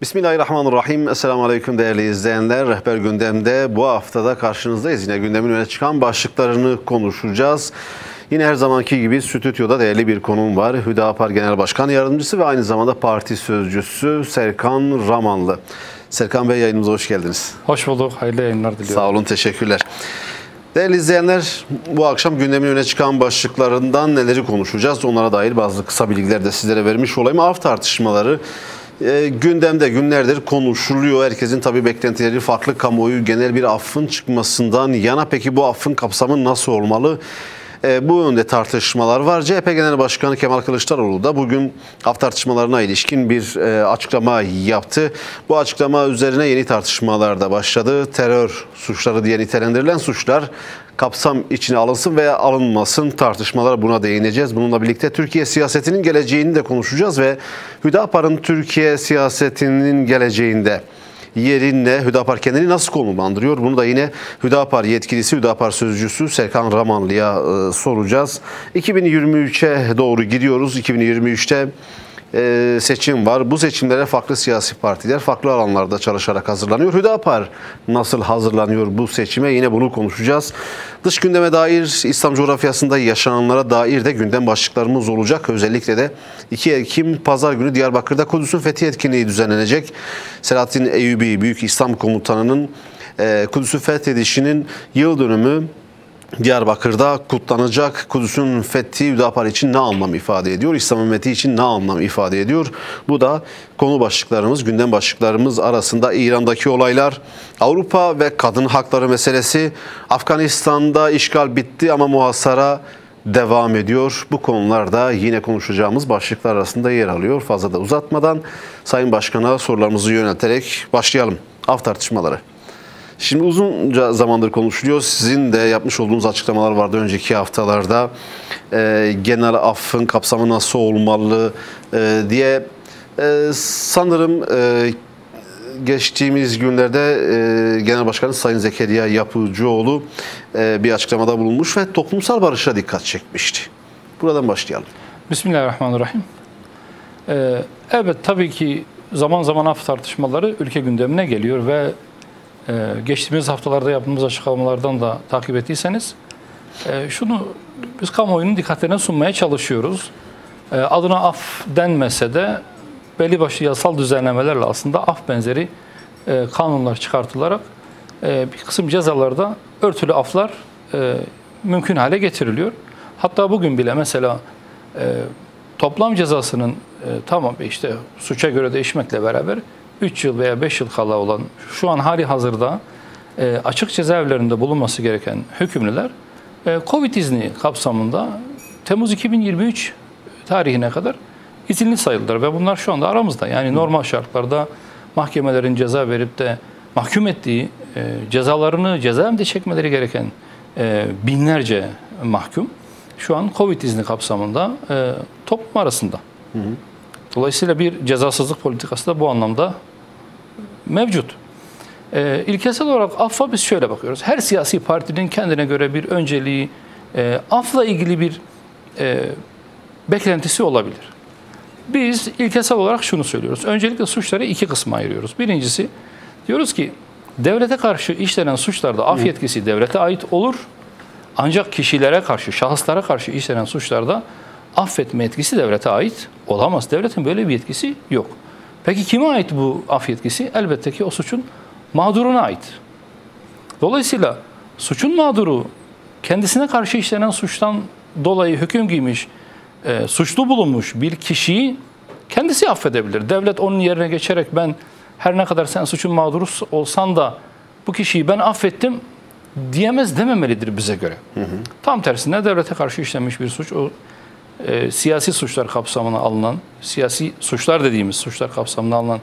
Bismillahirrahmanirrahim. Esselamu Aleyküm değerli izleyenler. Rehber Gündem'de bu haftada karşınızdayız. Yine gündemin öne çıkan başlıklarını konuşacağız. Yine her zamanki gibi stüdyoda değerli bir konuğum var. Hüdapar Genel Başkan Yardımcısı ve aynı zamanda parti sözcüsü Serkan Ramanlı. Serkan Bey, yayınımıza hoş geldiniz. Hoş bulduk. Hayırlı yayınlar diliyorum. Sağ olun, teşekkürler. Değerli izleyenler, bu akşam gündemin öne çıkan başlıklarından neleri konuşacağız? Onlara dair bazı kısa bilgiler de sizlere vermiş olayım. Af tartışmaları gündemde günlerdir konuşuluyor. Herkesin tabii beklentileri farklı. Kamuoyu genel bir affın çıkmasından yana. Peki bu affın kapsamı nasıl olmalı? Bu yönde tartışmalar var. CHP Genel Başkanı Kemal Kılıçdaroğlu da bugün af tartışmalarına ilişkin bir açıklama yaptı. Bu açıklama üzerine yeni tartışmalar da başladı. Terör suçları diye nitelendirilen suçlar kapsam içine alınsın veya alınmasın, tartışmalara buna değineceğiz. Bununla birlikte Türkiye siyasetinin geleceğini de konuşacağız ve Hüdapar'ın Türkiye siyasetinin geleceğinde yeri ne? Hüdapar kendini nasıl konumlandırıyor? Bunu da yine Hüdapar yetkilisi, Hüdapar sözcüsü Serkan Ramanlı'ya soracağız. 2023'e doğru gidiyoruz. 2023'te seçim var. Bu seçimlere farklı siyasi partiler farklı alanlarda çalışarak hazırlanıyor. Hüdapar nasıl hazırlanıyor bu seçime? Yine bunu konuşacağız. Dış gündeme dair, İslam coğrafyasında yaşananlara dair de gündem başlıklarımız olacak. Özellikle de 2 Ekim Pazar günü Diyarbakır'da Kudüs'ün fethi etkinliği düzenlenecek. Selahattin Eyyubi Büyük İslam Komutanı'nın Kudüs'ü fethedişinin yıl dönümü Diyarbakır'da kutlanacak. Kudüs'ün fethi Hüdapar için ne anlam ifade ediyor? İslam ümmeti için ne anlam ifade ediyor? Bu da konu başlıklarımız, gündem başlıklarımız arasında. İran'daki olaylar, Avrupa ve kadın hakları meselesi, Afganistan'da işgal bitti ama muhasara devam ediyor. Bu konularda yine konuşacağımız başlıklar arasında yer alıyor. Fazla da uzatmadan Sayın Başkan'a sorularımızı yönelterek başlayalım. Af tartışmaları. Şimdi uzunca zamandır konuşuluyor. Sizin de yapmış olduğunuz açıklamalar vardı önceki haftalarda. Genel affın kapsamı nasıl olmalı diye. Sanırım geçtiğimiz günlerde Genel Başkanı Sayın Zekeriya Yapıcıoğlu bir açıklamada bulunmuş ve toplumsal barışa dikkat çekmişti. Buradan başlayalım. Bismillahirrahmanirrahim. Evet, tabii ki zaman zaman af tartışmaları ülke gündemine geliyor ve geçtiğimiz haftalarda yaptığımız açıklamalardan da takip ettiyseniz şunu biz kamuoyunun dikkatlerine sunmaya çalışıyoruz. Adına af denmese de belli başlı yasal düzenlemelerle aslında af benzeri kanunlar çıkartılarak bir kısım cezalarda örtülü aflar mümkün hale getiriliyor. Hatta bugün bile mesela toplam cezasının tamam işte suça göre değişmekle beraber 3 yıl veya 5 yıl kala olan şu an hali hazırda açık cezaevlerinde bulunması gereken hükümlüler Covid izni kapsamında Temmuz 2023 tarihine kadar izinli sayıldılar ve bunlar şu anda aramızda. Yani normal şartlarda mahkemelerin ceza verip de mahkum ettiği cezalarını cezaevinde çekmeleri gereken binlerce mahkum şu an Covid izni kapsamında toplum arasında. Hı hı. Dolayısıyla bir cezasızlık politikası da bu anlamda mevcut. İlkesel olarak affa biz şöyle bakıyoruz. Her siyasi partinin kendine göre bir önceliği, afla ilgili bir beklentisi olabilir. Biz ilkesel olarak şunu söylüyoruz. Öncelikle suçları iki kısma ayırıyoruz. Birincisi diyoruz ki devlete karşı işlenen suçlarda af yetkisi devlete ait olur. Ancak kişilere karşı, şahıslara karşı işlenen suçlarda affetme yetkisi devlete ait olamaz. Devletin böyle bir yetkisi yok. Peki kime ait bu af yetkisi? Elbette ki o suçun mağduruna ait. Dolayısıyla suçun mağduru kendisine karşı işlenen suçtan dolayı hüküm giymiş, suçlu bulunmuş bir kişiyi kendisi affedebilir. Devlet onun yerine geçerek ben her ne kadar sen suçun mağduru olsan da bu kişiyi ben affettim diyemez, dememelidir bize göre. Hı hı. Tam tersine devlete karşı işlenmiş bir suç, o siyasi suçlar kapsamına alınan, siyasi suçlar dediğimiz suçlar kapsamına alınan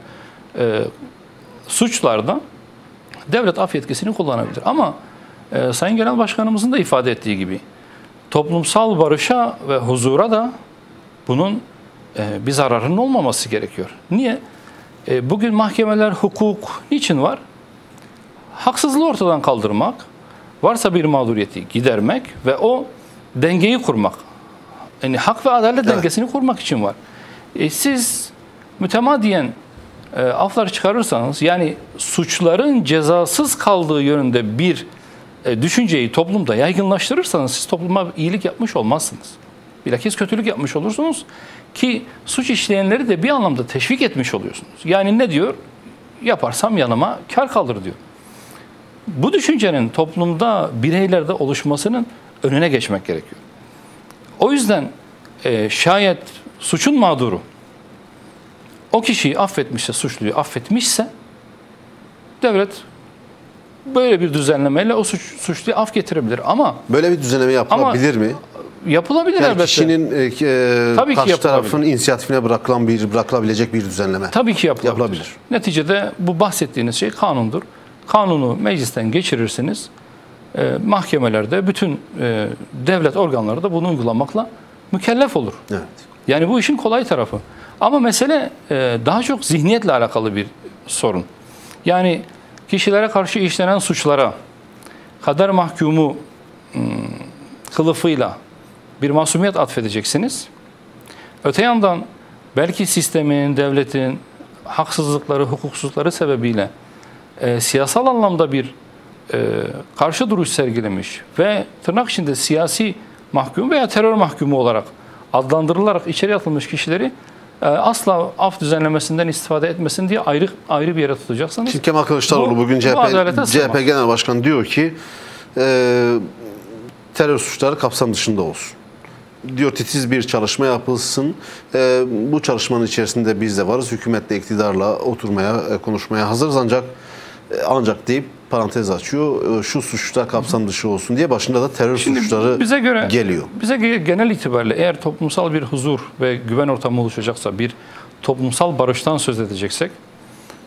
suçlarda devlet af yetkisini kullanabilir. Ama Sayın Genel Başkanımızın da ifade ettiği gibi toplumsal barışa ve huzura da bunun bir zararının olmaması gerekiyor. Niye? Bugün mahkemeler, hukuk niçin var? Haksızlığı ortadan kaldırmak, varsa bir mağduriyeti gidermek ve o dengeyi kurmak. Yani hak ve adalet dengesini kurmak için var. Siz mütemadiyen afları çıkarırsanız, yani suçların cezasız kaldığı yönünde bir düşünceyi toplumda yaygınlaştırırsanız siz topluma iyilik yapmış olmazsınız. Bilakis kötülük yapmış olursunuz ki suç işleyenleri de bir anlamda teşvik etmiş oluyorsunuz. Yani ne diyor? Yaparsam yanıma kar kalır diyor. Bu düşüncenin toplumda, bireylerde oluşmasının önüne geçmek gerekiyor. O yüzden şayet suçun mağduru o kişiyi affetmişse, suçluyu affetmişse devlet böyle bir düzenlemeyle o suçluyu af getirebilir. Ama böyle bir düzenleme yapılabilir mi? Yapılabilir Yani elbette. kişinin Tabii ki karşı tarafın inisiyatifine bırakılabilecek bir düzenleme. Tabii ki yapılabilir. Neticede bu bahsettiğiniz şey kanundur. Kanunu meclisten geçirirsiniz. Mahkemelerde bütün devlet organları da bunu uygulamakla mükellef olur. Evet. Yani bu işin kolay tarafı. Ama mesele daha çok zihniyetle alakalı bir sorun. Yani kişilere karşı işlenen suçlara kader mahkumu kılıfıyla bir masumiyet atfedeceksiniz. Öte yandan belki sistemin, devletin haksızlıkları, hukuksuzlukları sebebiyle siyasal anlamda bir karşı duruş sergilemiş ve tırnak içinde siyasi mahkum veya terör mahkumu olarak adlandırılarak içeri atılmış kişileri asla af düzenlemesinden istifade etmesin diye ayrı bir yere tutacaksınız. Şimdi Kemal Kılıçdaroğlu bugün CHP Genel Başkanı diyor ki terör suçları kapsam dışında olsun. Diyor titiz bir çalışma yapılsın. Bu çalışmanın içerisinde biz de varız. Hükümetle, iktidarla oturmaya, konuşmaya hazırız ancak deyip parantez açıyor. Şu suçlar kapsam dışı olsun diye başında da terör suçları geliyor. Bize genel itibariyle eğer toplumsal bir huzur ve güven ortamı oluşacaksa, bir toplumsal barıştan söz edeceksek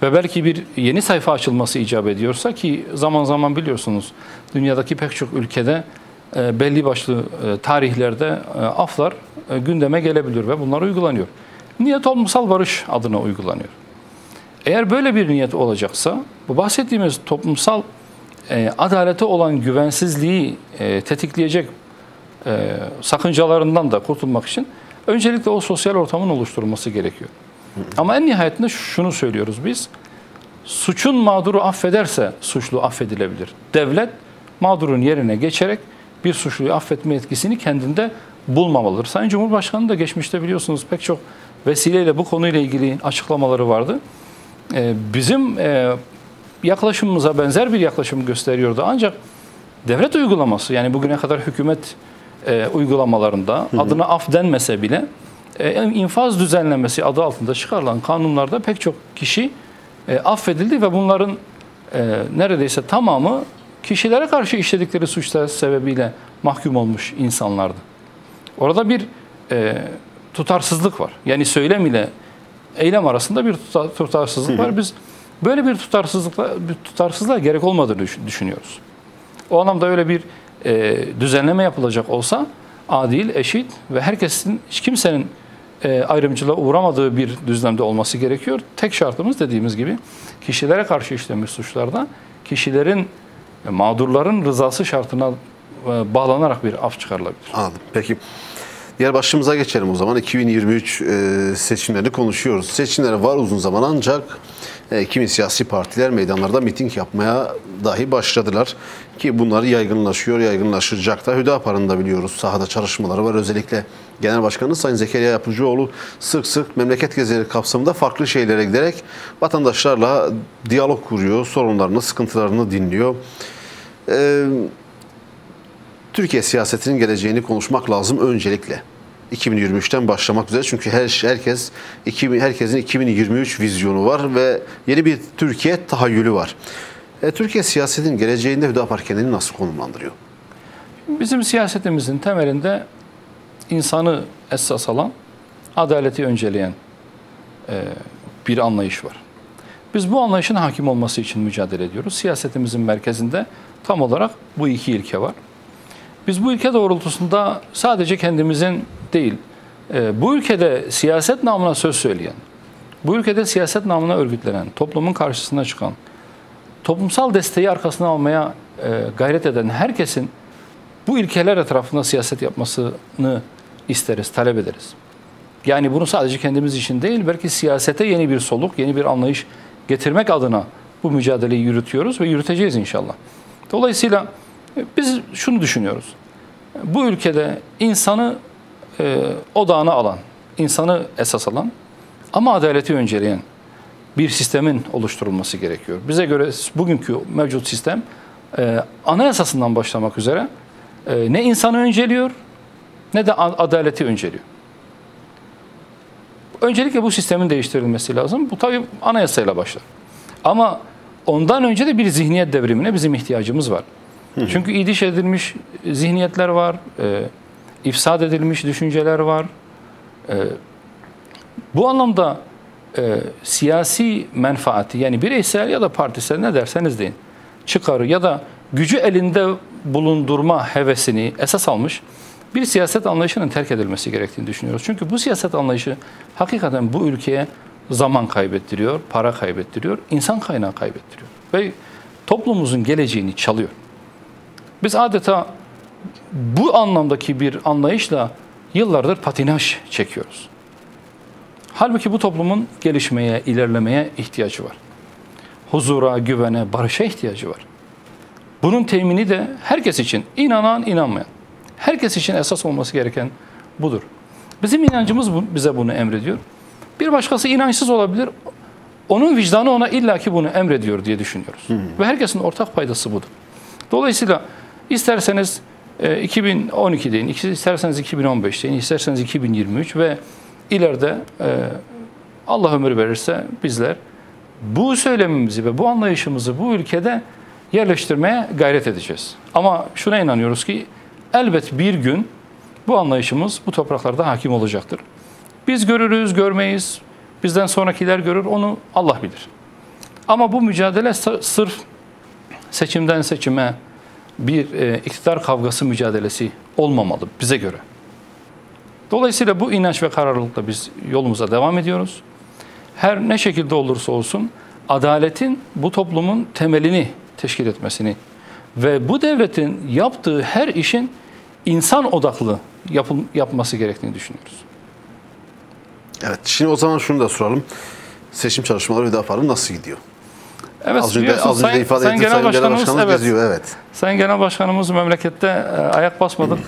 ve belki bir yeni sayfa açılması icap ediyorsa ki zaman zaman biliyorsunuz dünyadaki pek çok ülkede belli başlı tarihlerde aflar gündeme gelebiliyor ve bunlar uygulanıyor. Niye? Toplumsal barış adına uygulanıyor. Eğer böyle bir niyet olacaksa bu bahsettiğimiz toplumsal adalete olan güvensizliği tetikleyecek sakıncalarından da kurtulmak için öncelikle o sosyal ortamın oluşturulması gerekiyor. Ama en nihayetinde şunu söylüyoruz biz. Suçun mağduru affederse suçlu affedilebilir. Devlet mağdurun yerine geçerek bir suçluyu affetme etkisini kendinde bulmamalıdır. Sayın Cumhurbaşkanı da geçmişte biliyorsunuz pek çok vesileyle bu konuyla ilgili açıklamaları vardı. Bizim yaklaşımımıza benzer bir yaklaşım gösteriyordu. Ancak devlet uygulaması, yani bugüne kadar hükümet uygulamalarında adına af denmese bile infaz düzenlemesi adı altında çıkarılan kanunlarda pek çok kişi affedildi ve bunların neredeyse tamamı kişilere karşı işledikleri suçlar sebebiyle mahkum olmuş insanlardı. Orada bir tutarsızlık var. Yani söylem ile eylem arasında bir tutarsızlık var. Biz böyle bir tutarsızlığa gerek olmadığını düşünüyoruz. O anlamda öyle bir düzenleme yapılacak olsa adil, eşit ve herkesin, hiç kimsenin ayrımcılığa uğramadığı bir düzlemde olması gerekiyor. Tek şartımız dediğimiz gibi kişilere karşı işlenmiş suçlarda kişilerin, mağdurların rızası şartına bağlanarak bir af çıkarılabilir. Anladım. Peki. Diğer başlığımıza geçelim o zaman. 2023 seçimlerini konuşuyoruz. Seçimler var uzun zaman ancak kimi siyasi partiler meydanlarda miting yapmaya dahi başladılar. Ki bunları yaygınlaşacak da. Hüdapar'ın da biliyoruz sahada çalışmaları var. Özellikle Genel Başkanı Sayın Zekeriya Yapıcıoğlu sık sık memleket gezileri kapsamında farklı şeylere giderek vatandaşlarla diyalog kuruyor. Sorunlarını, sıkıntılarını dinliyor. Türkiye siyasetinin geleceğini konuşmak lazım öncelikle. 2023'ten başlamak üzere çünkü herkesin 2023 vizyonu var ve yeni bir Türkiye tahayyülü var. Türkiye siyasetinin geleceğinde Hüdapar kendini nasıl konumlandırıyor? Bizim siyasetimizin temelinde insanı esas alan, adaleti önceleyen bir anlayış var. Biz bu anlayışın hakim olması için mücadele ediyoruz. Siyasetimizin merkezinde tam olarak bu iki ilke var. Biz bu ülke doğrultusunda sadece kendimizin değil, bu ülkede siyaset namına söz söyleyen, bu ülkede siyaset namına örgütlenen, toplumun karşısına çıkan, toplumsal desteği arkasına almaya gayret eden herkesin bu ilkeler etrafında siyaset yapmasını isteriz, talep ederiz. Yani bunu sadece kendimiz için değil, belki siyasete yeni bir soluk, yeni bir anlayış getirmek adına bu mücadeleyi yürütüyoruz ve yürüteceğiz inşallah. Dolayısıyla biz şunu düşünüyoruz. Bu ülkede insanı odağına alan, insanı esas alan ama adaleti önceleyen bir sistemin oluşturulması gerekiyor. Bize göre bugünkü mevcut sistem anayasasından başlamak üzere ne insanı önceliyor ne de adaleti önceliyor. Öncelikle bu sistemin değiştirilmesi lazım. Bu tabii anayasayla başlar. Ama ondan önce de bir zihniyet devrimine bizim ihtiyacımız var. Çünkü idiş edilmiş zihniyetler var, ifsad edilmiş düşünceler var. Bu anlamda siyasi menfaati, yani bireysel ya da partisel ne derseniz deyin, çıkarı ya da gücü elinde bulundurma hevesini esas almış bir siyaset anlayışının terk edilmesi gerektiğini düşünüyoruz. Çünkü bu siyaset anlayışı hakikaten bu ülkeye zaman kaybettiriyor, para kaybettiriyor, insan kaynağı kaybettiriyor ve toplumumuzun geleceğini çalıyor. Biz adeta bu anlamdaki bir anlayışla yıllardır patinaj çekiyoruz. Halbuki bu toplumun gelişmeye, ilerlemeye ihtiyacı var. Huzura, güvene, barışa ihtiyacı var. Bunun temini de herkes için, inanan, inanmayan, herkes için esas olması gereken budur. Bizim inancımız bize bunu emrediyor. Bir başkası inançsız olabilir. Onun vicdanı ona illaki bunu emrediyor diye düşünüyoruz. Ve herkesin ortak paydası budur. Dolayısıyla isterseniz 2012 deyin, isterseniz 2015 deyin, isterseniz 2023 ve ileride Allah ömür verirse bizler bu söylemimizi ve bu anlayışımızı bu ülkede yerleştirmeye gayret edeceğiz. Ama şuna inanıyoruz ki elbet bir gün bu anlayışımız bu topraklarda hakim olacaktır. Biz görürüz, görmeyiz. Bizden sonrakiler görür, onu Allah bilir. Ama bu mücadele sırf seçimden seçime bir iktidar kavgası mücadelesi olmamalı bize göre. Dolayısıyla bu inanç ve kararlılıkla biz yolumuza devam ediyoruz. Her ne şekilde olursa olsun adaletin bu toplumun temelini teşkil etmesini ve bu devletin yaptığı her işin insan odaklı yapması gerektiğini düşünüyoruz. Evet, şimdi o zaman şunu da soralım. Seçim çalışmaları Hüdapar'ın nasıl gidiyor? Evet, az önce ifade ettim, Genel Başkanımız geziyor, evet. Sayın Genel Başkanımız memlekette ayak basmadık,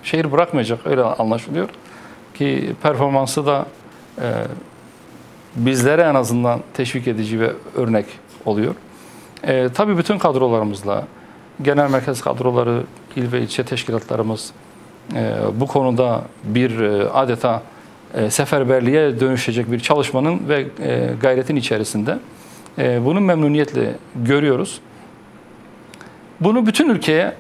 şehir bırakmayacak, öyle anlaşılıyor. Ki performansı da bizlere en azından teşvik edici ve örnek oluyor. Tabii bütün kadrolarımızla, genel merkez kadroları, il ve ilçe teşkilatlarımız bu konuda bir adeta seferberliğe dönüşecek bir çalışmanın ve gayretin içerisinde. Bunu memnuniyetle görüyoruz. Bunu bütün ülkeye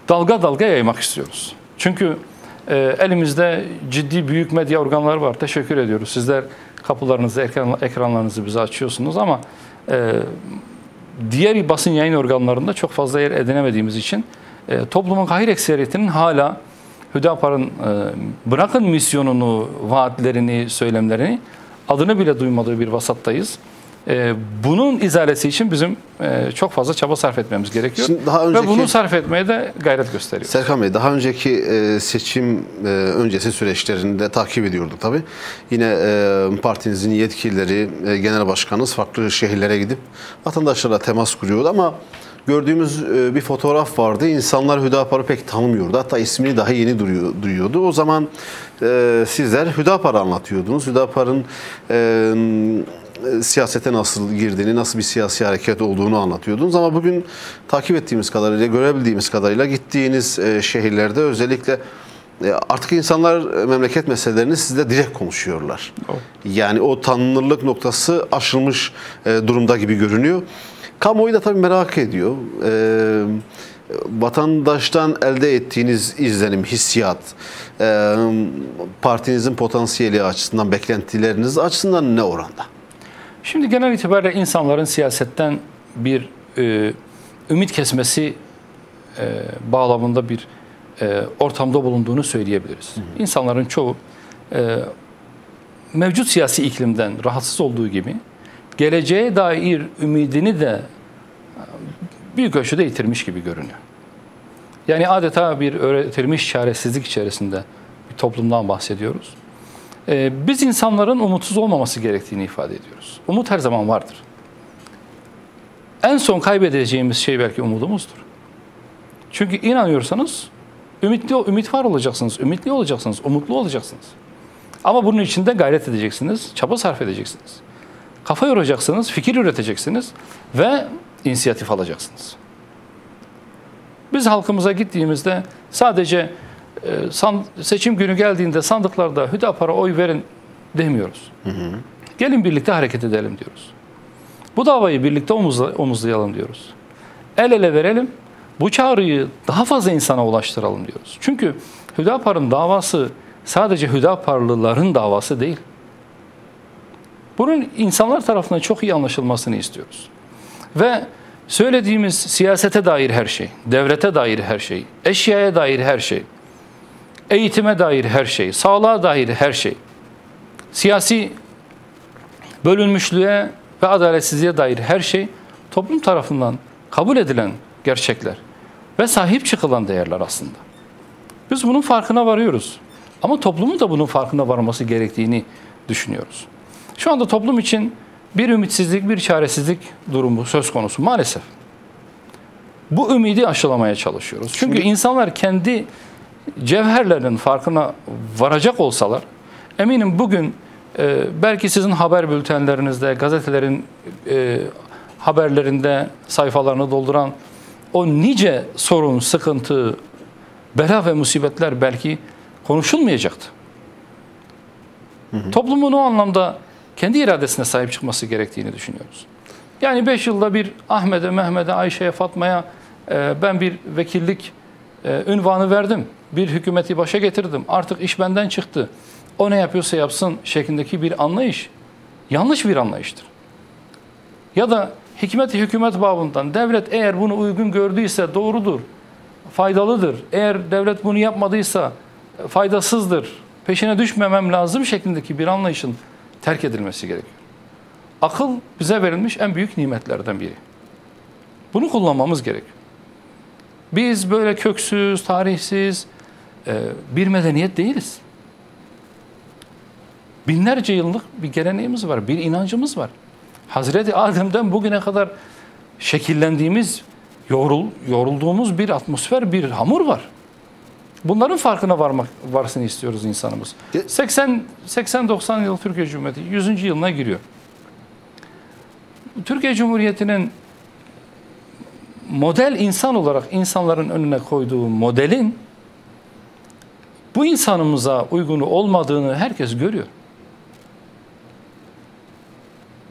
dalga dalga yaymak istiyoruz. Çünkü elimizde ciddi büyük medya organları var. Teşekkür ediyoruz. Sizler kapılarınızı, ekranlarınızı bize açıyorsunuz ama diğer basın yayın organlarında çok fazla yer edinemediğimiz için toplumun gayr ekseriyetinin hala Hüdapar'ın bırakın misyonunu, vaatlerini, söylemlerini adını bile duymadığı bir vasattayız. Bunun izalesi için bizim çok fazla çaba sarf etmemiz gerekiyor. Ve bunu sarf etmeye de gayret gösteriyoruz. Serkan Bey, daha önceki seçim öncesi süreçlerinde takip ediyorduk tabii. Yine partinizin yetkilileri, genel başkanınız farklı şehirlere gidip vatandaşlarla temas kuruyordu ama gördüğümüz bir fotoğraf vardı. İnsanlar Hüdapar'ı pek tanımıyordu. Hatta ismini daha yeni duyuyordu. O zaman sizler Hüdapar'ı anlatıyordunuz. Hüdapar'ın siyasete nasıl girdiğini, nasıl bir siyasi hareket olduğunu anlatıyordunuz. Ama bugün takip ettiğimiz kadarıyla, görebildiğimiz kadarıyla gittiğiniz şehirlerde özellikle artık insanlar memleket meselelerini sizle direkt konuşuyorlar. Yani o tanınırlık noktası aşılmış durumda gibi görünüyor. Kamuoyu da tabii merak ediyor. Vatandaştan elde ettiğiniz izlenim, hissiyat, partinizin potansiyeli açısından, beklentileriniz açısından ne oranda? Şimdi genel itibariyle insanların siyasetten bir ümit kesmesi bağlamında bir ortamda bulunduğunu söyleyebiliriz. İnsanların çoğu mevcut siyasi iklimden rahatsız olduğu gibi geleceğe dair ümidini de büyük ölçüde yitirmiş gibi görünüyor. Yani adeta bir öğretilmiş çaresizlik içerisinde bir toplumdan bahsediyoruz. Biz insanların umutsuz olmaması gerektiğini ifade ediyoruz. Umut her zaman vardır. En son kaybedeceğimiz şey belki umudumuzdur. Çünkü inanıyorsanız ümit var olacaksınız, ümitli olacaksınız, umutlu olacaksınız. Ama bunun için de gayret edeceksiniz, çaba sarf edeceksiniz. Kafa yoracaksınız, fikir üreteceksiniz ve inisiyatif alacaksınız. Biz halkımıza gittiğimizde sadece seçim günü geldiğinde sandıklarda Hüdapar'a oy verin demiyoruz. Gelin birlikte hareket edelim diyoruz. Bu davayı birlikte omuzlayalım diyoruz. El ele verelim, bu çağrıyı daha fazla insana ulaştıralım diyoruz. Çünkü Hüdapar'ın davası sadece Hüdaparlıların davası değil. Bunun insanlar tarafından çok iyi anlaşılmasını istiyoruz. Ve söylediğimiz siyasete dair her şey, devlete dair her şey, eşyaya dair her şey, eğitime dair her şey, sağlığa dair her şey, siyasi bölünmüşlüğe ve adaletsizliğe dair her şey toplum tarafından kabul edilen gerçekler ve sahip çıkılan değerler aslında. Biz bunun farkına varıyoruz. Ama toplumun da bunun farkına varması gerektiğini düşünüyoruz. Şu anda toplum için bir ümitsizlik, bir çaresizlik durumu söz konusu maalesef. Bu ümidi aşılamaya çalışıyoruz. Çünkü insanlar kendi cevherlerinin farkına varacak olsalar, eminim bugün belki sizin haber bültenlerinizde, gazetelerin haberlerinde sayfalarını dolduran o nice sorun, sıkıntı, bela ve musibetler belki konuşulmayacaktı. Toplumun o anlamda kendi iradesine sahip çıkması gerektiğini düşünüyoruz. Yani 5 yılda bir Ahmet'e, Mehmet'e, Ayşe'ye, Fatma'ya ben bir vekillik ünvanı verdim. Bir hükümeti başa getirdim. Artık iş benden çıktı. O ne yapıyorsa yapsın şeklindeki bir anlayış yanlış bir anlayıştır. Ya da hikmet-i hükümet babından devlet eğer bunu uygun gördüyse doğrudur, faydalıdır. Eğer devlet bunu yapmadıysa faydasızdır, peşine düşmemem lazım şeklindeki bir anlayışın terk edilmesi gerekiyor. Akıl bize verilmiş en büyük nimetlerden biri. Bunu kullanmamız gerekiyor. Biz böyle köksüz, tarihsiz bir medeniyet değiliz. Binlerce yıllık bir geleneğimiz var, bir inancımız var. Hazreti Adem'den bugüne kadar şekillendiğimiz, yorulduğumuz bir atmosfer, bir hamur var. Bunların farkına varsın istiyoruz insanımız. 80-90 yıl Türkiye Cumhuriyeti 100. yılına giriyor. Türkiye Cumhuriyeti'nin model insan olarak insanların önüne koyduğu modelin bu insanımıza uygun olmadığını herkes görüyor.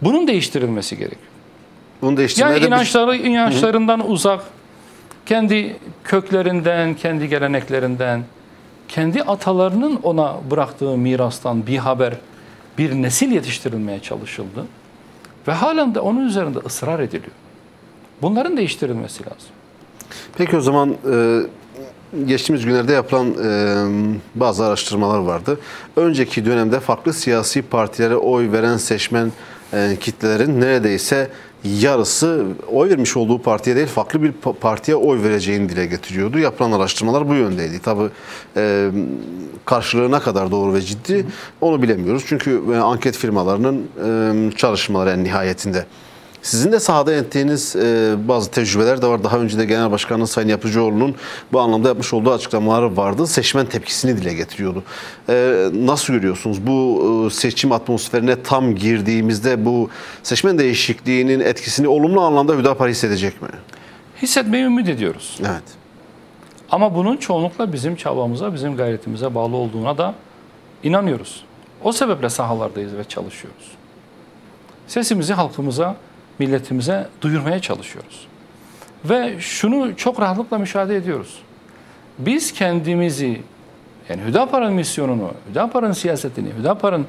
Bunun değiştirilmesi gerekiyor. Bunu değiştirmeye yani inançlarından uzak, kendi köklerinden, kendi geleneklerinden, kendi atalarının ona bıraktığı mirastan bir haber, bir nesil yetiştirilmeye çalışıldı. Ve halen de onun üzerinde ısrar ediliyor. Bunların değiştirilmesi lazım. Peki o zaman geçtiğimiz günlerde yapılan bazı araştırmalar vardı. Önceki dönemde farklı siyasi partilere oy veren seçmen kitlelerin neredeyse yarısı oy vermiş olduğu partiye değil farklı bir partiye oy vereceğini dile getiriyordu. Yapılan araştırmalar bu yöndeydi. Tabii karşılığı ne kadar doğru ve ciddi onu bilemiyoruz. Çünkü anket firmalarının çalışmaları en nihayetinde. Sizin de sahada ettiğiniz bazı tecrübeler de var. Daha önce de Genel Başkanımız Sayın Yapıcıoğlu'nun bu anlamda yapmış olduğu açıklamaları vardı. Seçmen tepkisini dile getiriyordu. Nasıl görüyorsunuz? Bu seçim atmosferine tam girdiğimizde bu seçmen değişikliğinin etkisini olumlu anlamda Hüdapar hissedecek mi? Hissetmeyi ümit ediyoruz. Evet. Ama bunun çoğunlukla bizim çabamıza, bizim gayretimize bağlı olduğuna da inanıyoruz. O sebeple sahalardayız ve çalışıyoruz. Sesimizi halkımıza, milletimize duyurmaya çalışıyoruz. Ve şunu çok rahatlıkla müşahede ediyoruz. Biz kendimizi, yani Hüdapar'ın misyonunu, Hüdapar'ın siyasetini, Hüdapar'ın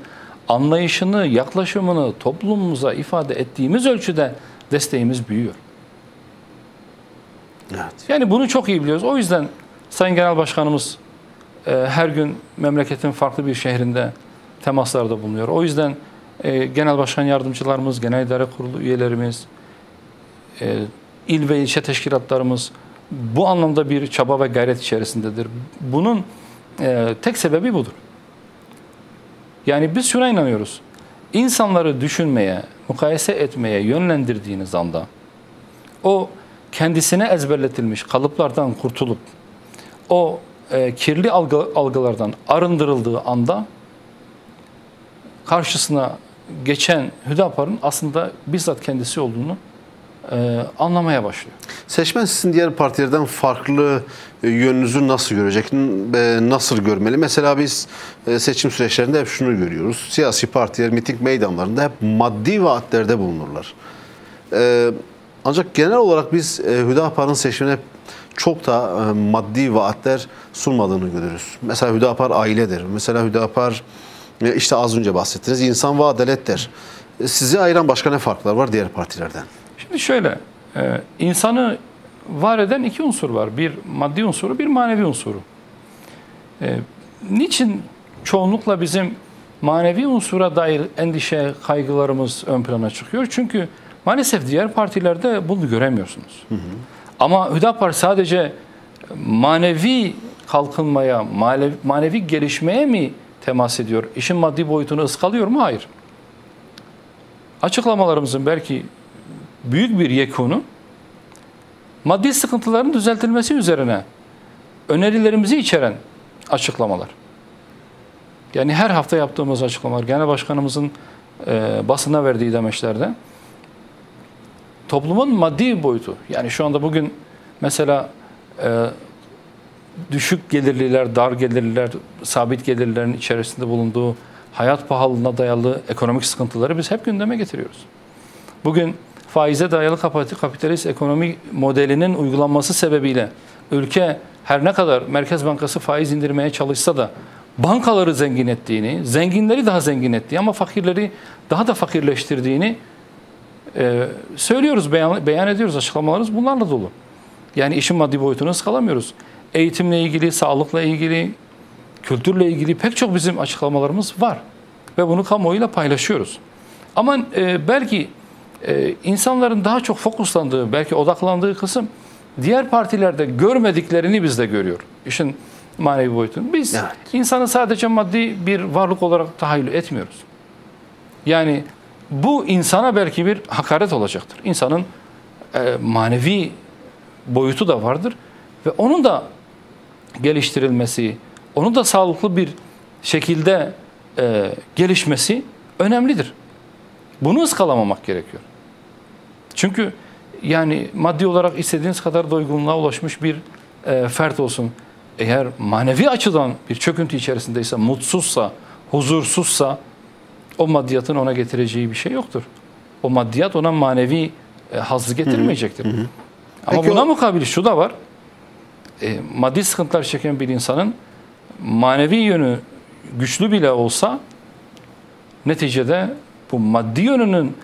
anlayışını, yaklaşımını toplumumuza ifade ettiğimiz ölçüde desteğimiz büyüyor. Evet. Yani bunu çok iyi biliyoruz. O yüzden Sayın Genel Başkanımız her gün memleketin farklı bir şehrinde temaslarda bulunuyor. O yüzden Genel Başkan Yardımcılarımız, Genel İdare Kurulu üyelerimiz, il ve ilçe teşkilatlarımız bu anlamda bir çaba ve gayret içerisindedir. Bunun tek sebebi budur. Yani biz şuna inanıyoruz. İnsanları düşünmeye, mukayese etmeye yönlendirdiğiniz anda o kendisine ezberletilmiş kalıplardan kurtulup o kirli algılardan arındırıldığı anda karşısına geçen Hüdapar'ın aslında bizzat kendisi olduğunu anlamaya başlıyor. Seçmen sizin diğer partilerden farklı yönünüzü nasıl görecek, nasıl görmeli? Mesela biz seçim süreçlerinde hep şunu görüyoruz. Siyasi partiler miting meydanlarında hep maddi vaatlerde bulunurlar. Ancak genel olarak biz Hüdapar'ın seçmene çok da maddi vaatler sunmadığını görürüz. Mesela Hüdapar ailedir. Mesela Hüdapar işte az önce bahsettiniz insan ve adalet der. Sizi ayıran başka ne farklar var diğer partilerden? Şimdi şöyle, insanı var eden iki unsur var. Bir maddi unsuru, bir manevi unsuru. Niçin çoğunlukla bizim manevi unsura dair endişe, kaygılarımız ön plana çıkıyor? Çünkü maalesef diğer partilerde bunu göremiyorsunuz. Hı hı. Ama Hüdapar sadece manevi kalkınmaya, manevi gelişmeye mi temas ediyor? İşin maddi boyutunu ıskalıyor mu? Hayır. Açıklamalarımızın belki büyük bir yekunu maddi sıkıntıların düzeltilmesi üzerine önerilerimizi içeren açıklamalar. Yani her hafta yaptığımız açıklamalar, Genel Başkanımızın basına verdiği demeçlerde toplumun maddi boyutu, yani şu anda bugün mesela düşük gelirliler, dar gelirliler, sabit gelirlerin içerisinde bulunduğu hayat pahalılığına dayalı ekonomik sıkıntıları biz hep gündeme getiriyoruz. Bugün faize dayalı kapitalist ekonomi modelinin uygulanması sebebiyle ülke her ne kadar Merkez Bankası faiz indirmeye çalışsa da bankaları zengin ettiğini, zenginleri daha zengin ettiği ama fakirleri daha da fakirleştirdiğini söylüyoruz, beyan ediyoruz, açıklamalarımız bunlarla dolu. Yani işin maddi boyutunu ıskalamıyoruz. Eğitimle ilgili, sağlıkla ilgili, kültürle ilgili pek çok bizim açıklamalarımız var. Ve bunu kamuoyuyla paylaşıyoruz. Ama belki insanların daha çok fokuslandığı, belki odaklandığı kısım diğer partilerde görmediklerini biz de görüyor. İşin manevi boyutunu. Biz insanı sadece maddi bir varlık olarak tahayyül etmiyoruz. Yani bu insana belki bir hakaret olacaktır. İnsanın manevi boyutu da vardır ve onun da geliştirilmesi, onun da sağlıklı bir şekilde gelişmesi önemlidir. Bunu ıskalamamak gerekiyor. Çünkü yani maddi olarak istediğiniz kadar doygunluğa ulaşmış bir fert olsun. Eğer manevi açıdan bir çöküntü içerisindeyse, mutsuzsa, huzursuzsa o maddiyatın ona getireceği bir şey yoktur. O maddiyat ona manevi hazzı getirmeyecektir. Hı hı. Ama peki buna mukabil şu da var. Maddi sıkıntılar çeken bir insanın manevi yönü güçlü bile olsa neticede bu maddi yönünün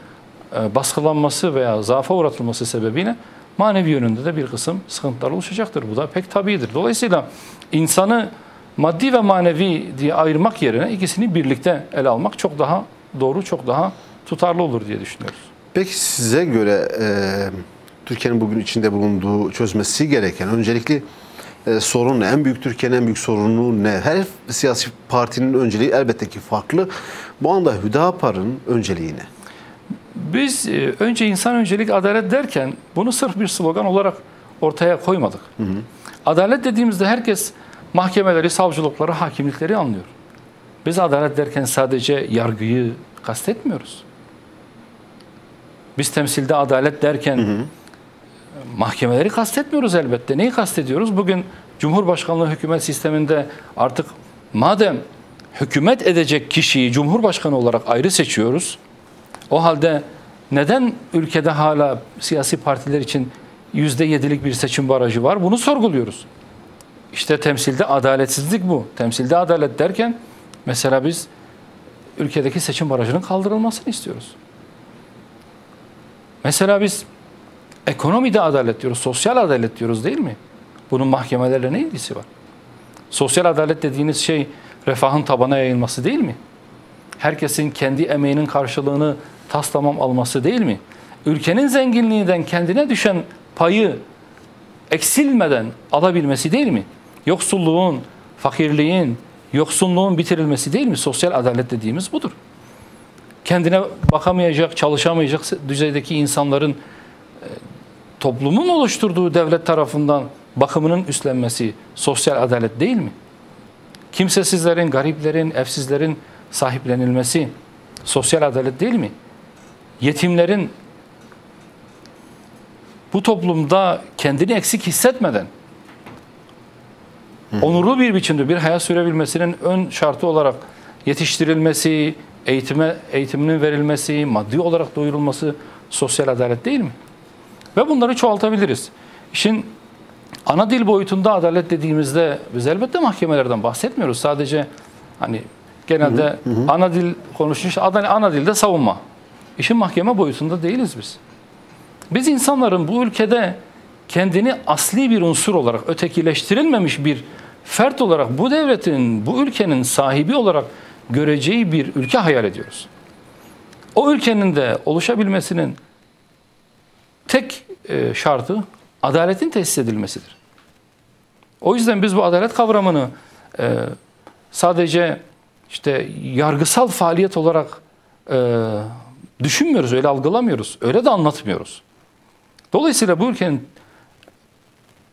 baskılanması veya zaafa uğratılması sebebiyle manevi yönünde de bir kısım sıkıntılar oluşacaktır. Bu da pek tabiidir. Dolayısıyla insanı maddi ve manevi diye ayırmak yerine ikisini birlikte ele almak çok daha doğru, çok daha tutarlı olur diye düşünüyoruz. Peki size göre Türkiye'nin bugün içinde bulunduğu, çözmesi gereken öncelikli sorun ne? En büyük Türkiye'nin en büyük sorunu ne? Her siyasi partinin önceliği elbette ki farklı. Bu anda Hüdapar'ın önceliği ne? Biz önce insan öncelik adalet derken bunu sırf bir slogan olarak ortaya koymadık. Hı hı. Adalet dediğimizde herkes mahkemeleri, savcılıkları, hakimlikleri anlıyor. Biz adalet derken sadece yargıyı kastetmiyoruz. Biz temsilde adalet derken mahkemeleri kastetmiyoruz elbette. Neyi kastediyoruz? Bugün Cumhurbaşkanlığı hükümet sisteminde artık madem hükümet edecek kişiyi Cumhurbaşkanı olarak ayrı seçiyoruz, o halde neden ülkede hala siyasi partiler için %7'lik bir seçim barajı var? Bunu sorguluyoruz. İşte temsilde adaletsizlik bu. Temsilde adalet derken mesela biz ülkedeki seçim barajının kaldırılmasını istiyoruz. Mesela biz ekonomide adalet diyoruz, sosyal adalet diyoruz değil mi? Bunun mahkemelerle ne ilgisi var? Sosyal adalet dediğiniz şey refahın tabana yayılması değil mi? Herkesin kendi emeğinin karşılığını taslamam alması değil mi? Ülkenin zenginliğinden kendine düşen payı eksilmeden alabilmesi değil mi? Yoksulluğun, fakirliğin, yoksulluğun bitirilmesi değil mi? Sosyal adalet dediğimiz budur. Kendine bakamayacak, çalışamayacak düzeydeki insanların toplumun oluşturduğu devlet tarafından bakımının üstlenmesi sosyal adalet değil mi? Kimsesizlerin, gariplerin, evsizlerin sahiplenilmesi sosyal adalet değil mi? Yetimlerin bu toplumda kendini eksik hissetmeden onurlu bir biçimde bir hayat sürebilmesinin ön şartı olarak yetiştirilmesi, eğitiminin verilmesi, maddi olarak doyurulması sosyal adalet değil mi? Ve bunları çoğaltabiliriz. İşin ana dil boyutunda adalet dediğimizde biz elbette mahkemelerden bahsetmiyoruz. Sadece hani genelde ana dil konuşunca ana dilde savunma. İşin mahkeme boyutunda değiliz biz. Biz insanların bu ülkede kendini asli bir unsur olarak ötekileştirilmemiş bir fert olarak bu devletin, bu ülkenin sahibi olarak göreceği bir ülke hayal ediyoruz. O ülkenin de oluşabilmesinin tek şartı adaletin tesis edilmesidir. O yüzden biz bu adalet kavramını sadece işte yargısal faaliyet olarak düşünmüyoruz, öyle algılamıyoruz, öyle de anlatmıyoruz. Dolayısıyla bu ülkenin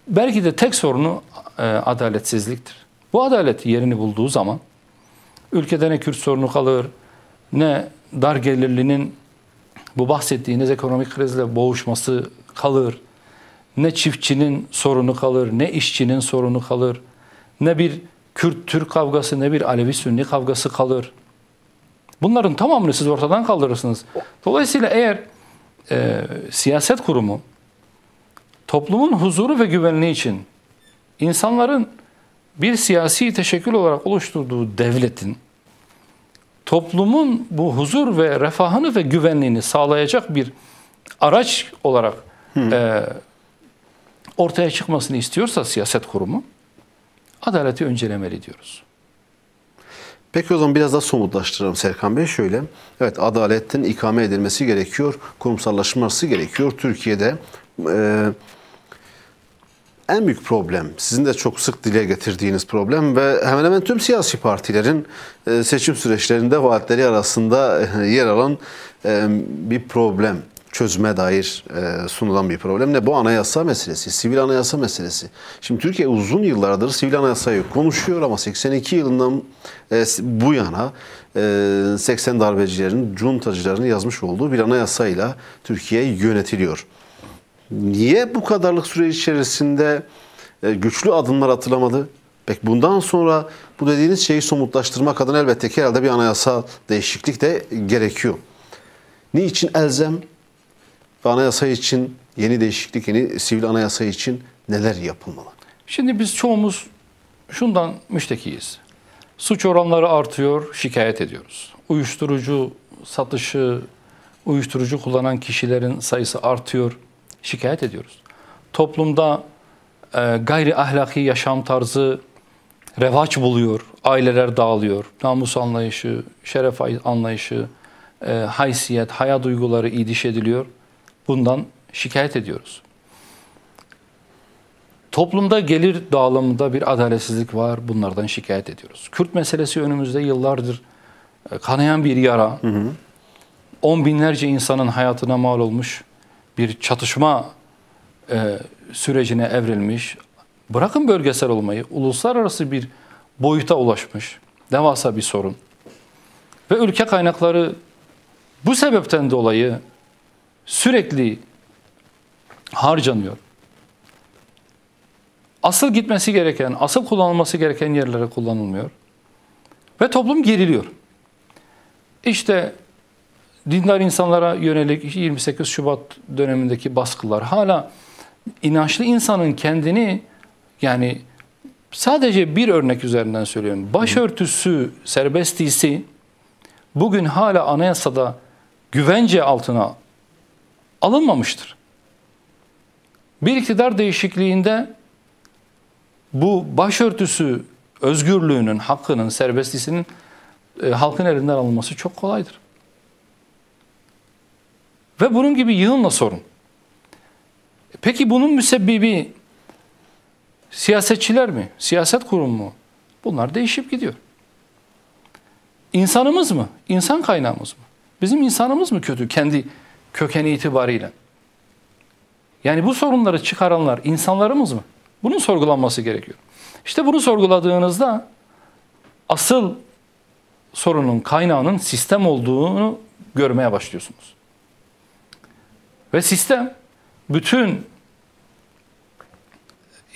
belki de tek sorunu adaletsizliktir. Bu adalet yerini bulduğu zaman ülkede ne Kürt sorunu kalır, ne dar gelirlinin bu bahsettiğiniz ekonomik krizle boğuşması kalır, ne çiftçinin sorunu kalır, ne işçinin sorunu kalır, ne bir Kürt-Türk kavgası, ne bir Alevi-Sünni kavgası kalır. Bunların tamamını siz ortadan kaldırırsınız. Dolayısıyla eğer siyaset kurumu toplumun huzuru ve güvenliği için insanların bir siyasi teşekkül olarak oluşturduğu devletin toplumun bu huzur ve refahını ve güvenliğini sağlayacak bir araç olarak ortaya çıkmasını istiyorsa siyaset kurumu adaleti öncelemeli diyoruz. Peki o zaman biraz daha somutlaştıralım Serkan Bey. Şöyle, evet adaletin ikame edilmesi gerekiyor, kurumsallaşması gerekiyor. Türkiye'de en büyük problem, sizin de çok sık dile getirdiğiniz problem ve hemen hemen tüm siyasi partilerin seçim süreçlerinde vaatleri arasında yer alan bir problem. Çözüme dair sunulan bir problem. Ne bu anayasa meselesi, sivil anayasa meselesi. Şimdi Türkiye uzun yıllardır sivil anayasayı konuşuyor ama 82 yılından bu yana 80 darbecilerin, cuntacıların yazmış olduğu bir anayasayla Türkiye yönetiliyor. Niye bu kadarlık süre içerisinde güçlü adımlar atılamadı? Peki bundan sonra bu dediğiniz şeyi somutlaştırmak adına elbette ki herhalde bir anayasal değişiklik de gerekiyor. Niçin elzem? Ve anayasa için yeni değişiklik, yeni sivil anayasa için neler yapılmalı? Şimdi biz çoğumuz şundan müştekiyiz. Suç oranları artıyor, şikayet ediyoruz. Uyuşturucu satışı, uyuşturucu kullanan kişilerin sayısı artıyor, şikayet ediyoruz. Toplumda gayri ahlaki yaşam tarzı revaç buluyor, aileler dağılıyor, namus anlayışı, şeref anlayışı, haysiyet, haya duyguları idiş ediliyor. Bundan şikayet ediyoruz. Toplumda gelir dağılımında bir adaletsizlik var. Bunlardan şikayet ediyoruz. Kürt meselesi önümüzde yıllardır kanayan bir yara. On binlerce insanın hayatına mal olmuş bir çatışma sürecine evrilmiş. Bırakın bölgesel olmayı, uluslararası bir boyuta ulaşmış. Devasa bir sorun. Ve ülke kaynakları bu sebepten dolayı sürekli harcanıyor. Asıl gitmesi gereken, asıl kullanılması gereken yerlere kullanılmıyor. Ve toplum geriliyor. İşte dindar insanlara yönelik 28 Şubat dönemindeki baskılar hala inançlı insanın kendini, yani sadece bir örnek üzerinden söylüyorum. Başörtüsü serbestisi bugün hala anayasada güvence altına alınmamıştır. Bir iktidar değişikliğinde bu başörtüsü özgürlüğünün, hakkının, serbestliğinin halkın elinden alınması çok kolaydır. Ve bunun gibi yığınla sorun. Peki bunun müsebbibi siyasetçiler mi? Siyaset kurumu mu? Bunlar değişip gidiyor. İnsanımız mı? İnsan kaynağımız mı? Bizim insanımız mı kötü kendi kökeni itibariyle? Yani bu sorunları çıkaranlar insanlarımız mı? Bunun sorgulanması gerekiyor. İşte bunu sorguladığınızda asıl sorunun kaynağının sistem olduğunu görmeye başlıyorsunuz. Ve sistem bütün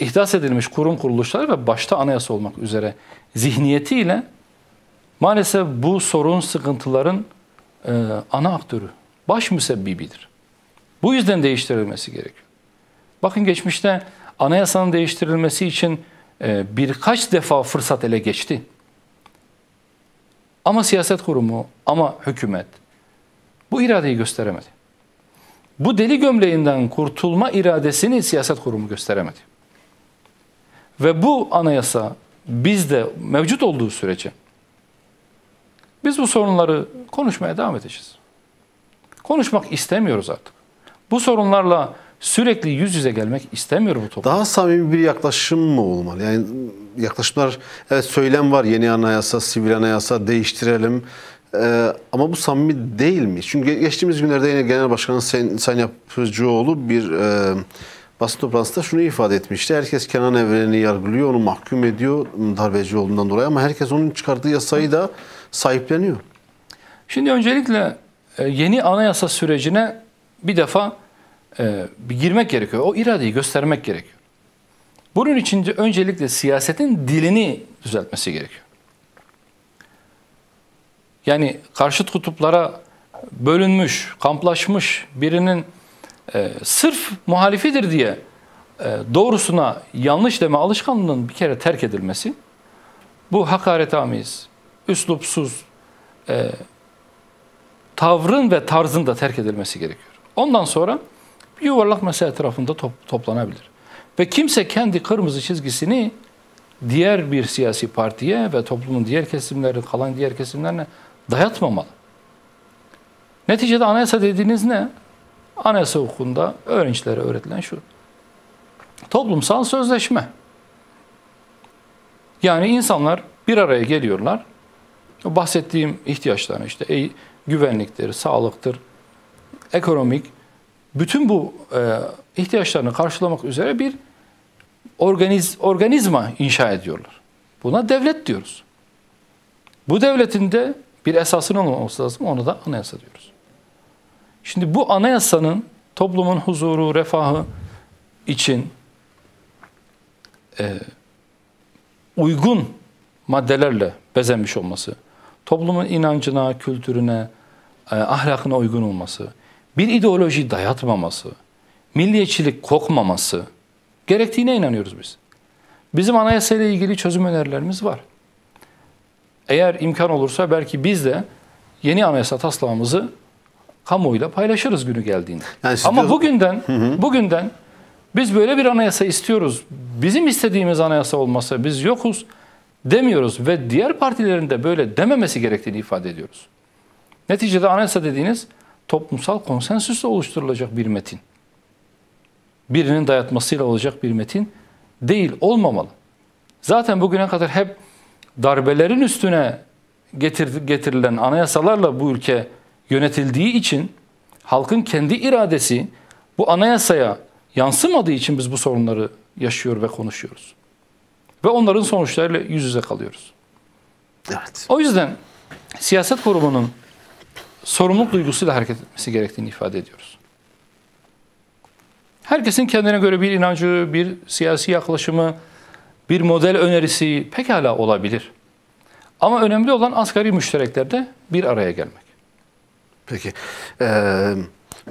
ihdas edilmiş kurum kuruluşları ve başta anayasa olmak üzere zihniyetiyle maalesef bu sorun sıkıntıların ana aktörü, baş müsebbibidir. Bu yüzden değiştirilmesi gerekiyor. Bakın geçmişte anayasanın değiştirilmesi için birkaç defa fırsat ele geçti. Ama siyaset kurumu, ama hükümet bu iradeyi gösteremedi. Bu deli gömleğinden kurtulma iradesini siyaset kurumu gösteremedi. Ve bu anayasa bizde mevcut olduğu sürece biz bu sorunları konuşmaya devam edeceğiz. Konuşmak istemiyoruz artık. Bu sorunlarla sürekli yüz yüze gelmek istemiyor bu toplum. Daha samimi bir yaklaşım mı olmalı? Yani yaklaşımlar, evet söylem var, yeni anayasa, sivil anayasa değiştirelim. Ama bu samimi değil mi? Çünkü geçtiğimiz günlerde yine Genel Başkanı Sayın Yapıcıoğlu bir basın toplantısında şunu ifade etmişti. Herkes Kenan Evren'i yargılıyor, onu mahkum ediyor darbeci olduğundan dolayı ama herkes onun çıkardığı yasayı da sahipleniyor. Şimdi öncelikle yeni anayasa sürecine bir defa bir girmek gerekiyor. O iradeyi göstermek gerekiyor. Bunun için de öncelikle siyasetin dilini düzeltmesi gerekiyor. Yani karşıt kutuplara bölünmüş, kamplaşmış birinin sırf muhalifidir diye doğrusuna yanlış deme alışkanlığının bir kere terk edilmesi, bu hakaretamiz, üslupsuz tavrın ve tarzın da terk edilmesi gerekiyor. Ondan sonra bir yuvarlak masa etrafında toplanabilir. Ve kimse kendi kırmızı çizgisini diğer bir siyasi partiye ve toplumun diğer kesimleri, kalan diğer kesimlerine dayatmamalı. Neticede anayasa dediğiniz ne? Anayasa hukukunda öğrencilere öğretilen şu: toplumsal sözleşme. Yani insanlar bir araya geliyorlar. Bahsettiğim ihtiyaçlarını işte güvenliktir, sağlıktır, ekonomik, bütün bu ihtiyaçlarını karşılamak üzere bir organizma inşa ediyorlar. Buna devlet diyoruz. Bu devletin de bir esasının olması lazım. Ona da anayasa diyoruz. Şimdi bu anayasanın toplumun huzuru, refahı için uygun maddelerle bezenmiş olması, toplumun inancına, kültürüne, ahlakına uygun olması, bir ideoloji dayatmaması, milliyetçilik kokmaması gerektiğine inanıyoruz biz. Bizim anayasayla ilgili çözüm önerilerimiz var. Eğer imkan olursa belki biz de yeni anayasa taslağımızı kamuoyuyla paylaşırız günü geldiğinde. Yani ama bugünden biz böyle bir anayasa istiyoruz. Bizim istediğimiz anayasa olmasa biz yokuz demiyoruz ve diğer partilerin de böyle dememesi gerektiğini ifade ediyoruz. Neticede anayasa dediğiniz toplumsal konsensüsle oluşturulacak bir metin. Birinin dayatmasıyla olacak bir metin değil, olmamalı. Zaten bugüne kadar hep darbelerin üstüne getirilen anayasalarla bu ülke yönetildiği için halkın kendi iradesi bu anayasaya yansımadığı için biz bu sorunları yaşıyor ve konuşuyoruz. Ve onların sonuçlarıyla yüz yüze kalıyoruz. Evet. O yüzden siyaset kurumunun sorumluluk duygusuyla hareket etmesi gerektiğini ifade ediyoruz. Herkesin kendine göre bir inancı, bir siyasi yaklaşımı, bir model önerisi pekala olabilir. Ama önemli olan asgari müştereklerde bir araya gelmek. Peki.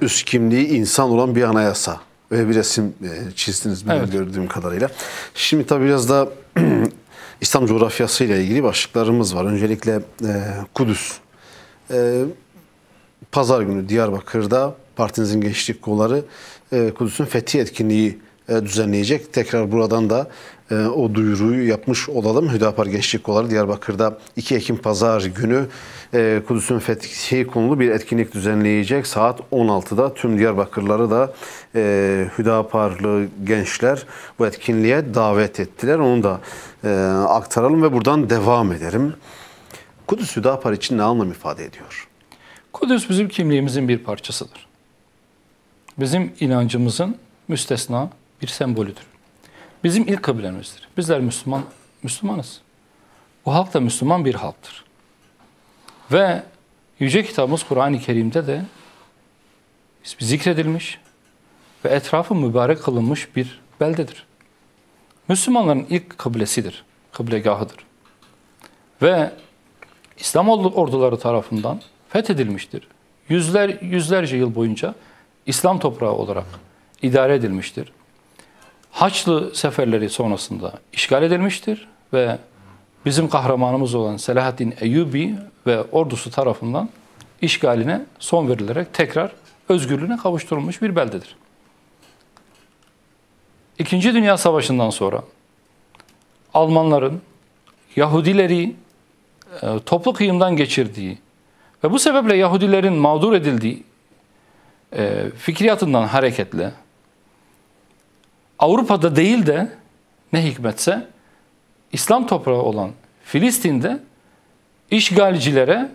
Üst kimliği insan olan bir anayasa ve bir resim çizdiniz benim gördüğüm kadarıyla. Şimdi tabii biraz da İslam coğrafyası ile ilgili başlıklarımız var. Öncelikle Kudüs. Pazar günü Diyarbakır'da partinizin gençlik kolları Kudüs'ün fethi etkinliği düzenleyecek. Tekrar buradan da o duyuruyu yapmış olalım. Hüdapar Gençlik Kolları Diyarbakır'da 2 Ekim Pazar günü Kudüs'ün fethi konulu bir etkinlik düzenleyecek. Saat 16'da tüm Diyarbakırları da Hüdaparlı gençler bu etkinliğe davet ettiler. Onu da aktaralım ve buradan devam edelim. Kudüs Hüdapar için ne anlam ifade ediyor? Kudüs bizim kimliğimizin bir parçasıdır. Bizim inancımızın müstesna bir sembolüdür. Bizim ilk kıblemizdir. Bizler Müslümanız. Bu halk da Müslüman bir halktır. Ve Yüce Kitabımız Kur'an-ı Kerim'de de zikredilmiş ve etrafı mübarek kılınmış bir beldedir. Müslümanların ilk kıblesidir, kıblegahıdır. Ve İslam orduları tarafından fethedilmiştir. Yüzlerce yıl boyunca İslam toprağı olarak idare edilmiştir. Haçlı seferleri sonrasında işgal edilmiştir ve bizim kahramanımız olan Selahaddin Eyyubi ve ordusu tarafından işgaline son verilerek tekrar özgürlüğüne kavuşturulmuş bir beldedir. İkinci Dünya Savaşı'ndan sonra Almanların Yahudileri toplu kıyımdan geçirdiği ve bu sebeple Yahudilerin mağdur edildiği fikriyatından hareketle Avrupa'da değil de ne hikmetse İslam toprağı olan Filistin'de işgalcilere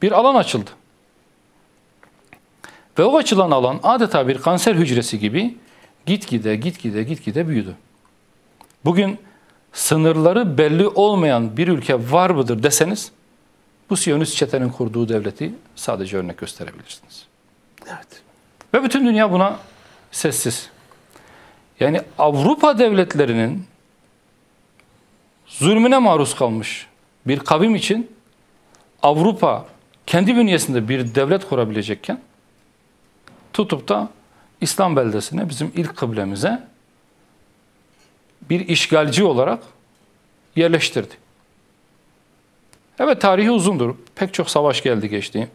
bir alan açıldı. Ve o açılan alan adeta bir kanser hücresi gibi gitgide büyüdü. Bugün sınırları belli olmayan bir ülke var mıdır deseniz bu Siyonist çetenin kurduğu devleti sadece örnek gösterebilirsiniz. Evet. Ve bütün dünya buna sessiz. Yani Avrupa devletlerinin zulmüne maruz kalmış bir kavim için Avrupa kendi bünyesinde bir devlet kurabilecekken tutup da İslam beldesine, bizim ilk kıblemize bir işgalci olarak yerleştirdi. Evet, tarihi uzundur. Pek çok savaş geldi geçti.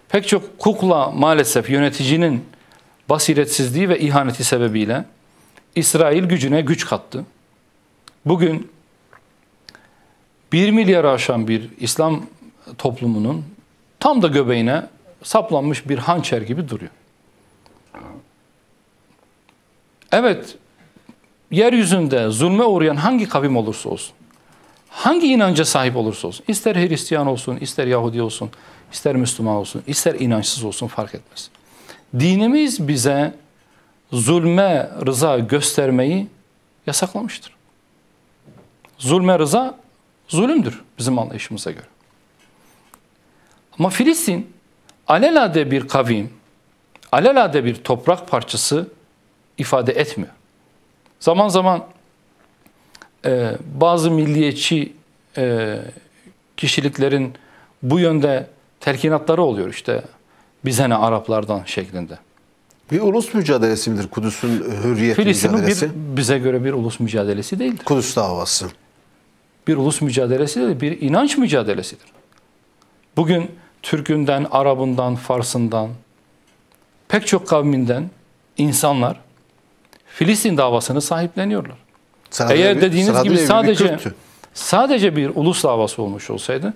Pek çok kukla maalesef yöneticinin basiretsizliği ve ihaneti sebebiyle İsrail gücüne güç kattı. Bugün 1 milyarı aşan bir İslam toplumunun tam da göbeğine saplanmış bir hançer gibi duruyor. Evet, yeryüzünde zulme uğrayan hangi kavim olursa olsun, hangi inanca sahip olursa olsun, ister Hristiyan olsun, ister Yahudi olsun, ister Müslüman olsun, ister inançsız olsun fark etmez. Dinimiz bize zulme rıza göstermeyi yasaklamıştır. Zulme rıza zulümdür bizim anlayışımıza göre. Ama Filistin alelade bir kavim, alelade bir toprak parçası ifade etmiyor. Zaman zaman bazı milliyetçi kişiliklerin bu yönde telkinatları oluyor, işte bize ne Araplardan şeklinde. Bir ulus mücadelesi midir Kudüs'ün hürriyet mücadelesi? Filistin'in bize göre bir ulus mücadelesi değildir. Kudüs davası. Bir ulus mücadelesi değil, bir inanç mücadelesidir. Bugün Türk'ünden, Arabından, Fars'ından, pek çok kavminden insanlar Filistin davasını sahipleniyorlar. Eğer dediğiniz gibi sadece bir ulus davası olmuş olsaydı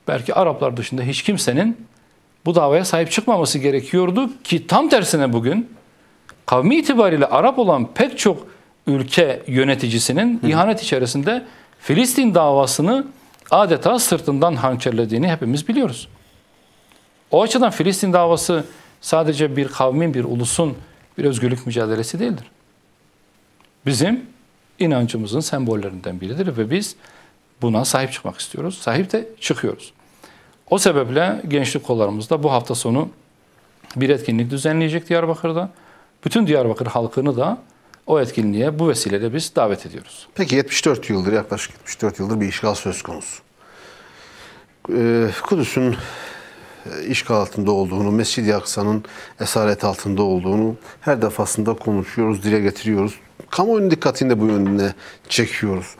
belki Araplar dışında hiç kimsenin bu davaya sahip çıkmaması gerekiyordu ki tam tersine bugün kavmi itibariyle Arap olan pek çok ülke yöneticisinin ihanet içerisinde Filistin davasını adeta sırtından hançerlediğini hepimiz biliyoruz. O açıdan Filistin davası sadece bir kavmin, bir ulusun bir özgürlük mücadelesi değildir. Bizim inancımızın sembollerinden biridir ve biz buna sahip çıkmak istiyoruz. Sahip de çıkıyoruz. O sebeple gençlik kollarımızda bu hafta sonu bir etkinlik düzenleyecek Diyarbakır'da. Bütün Diyarbakır halkını da o etkinliğe bu vesileyle biz davet ediyoruz. Peki 74 yıldır, yaklaşık 74 yıldır bir işgal söz konusu. Kudüs'ün işgal altında olduğunu, Mescid-i Aksa'nın esaret altında olduğunu her defasında konuşuyoruz, dile getiriyoruz. Kamuoyunun dikkatini de bu yönüne çekiyoruz.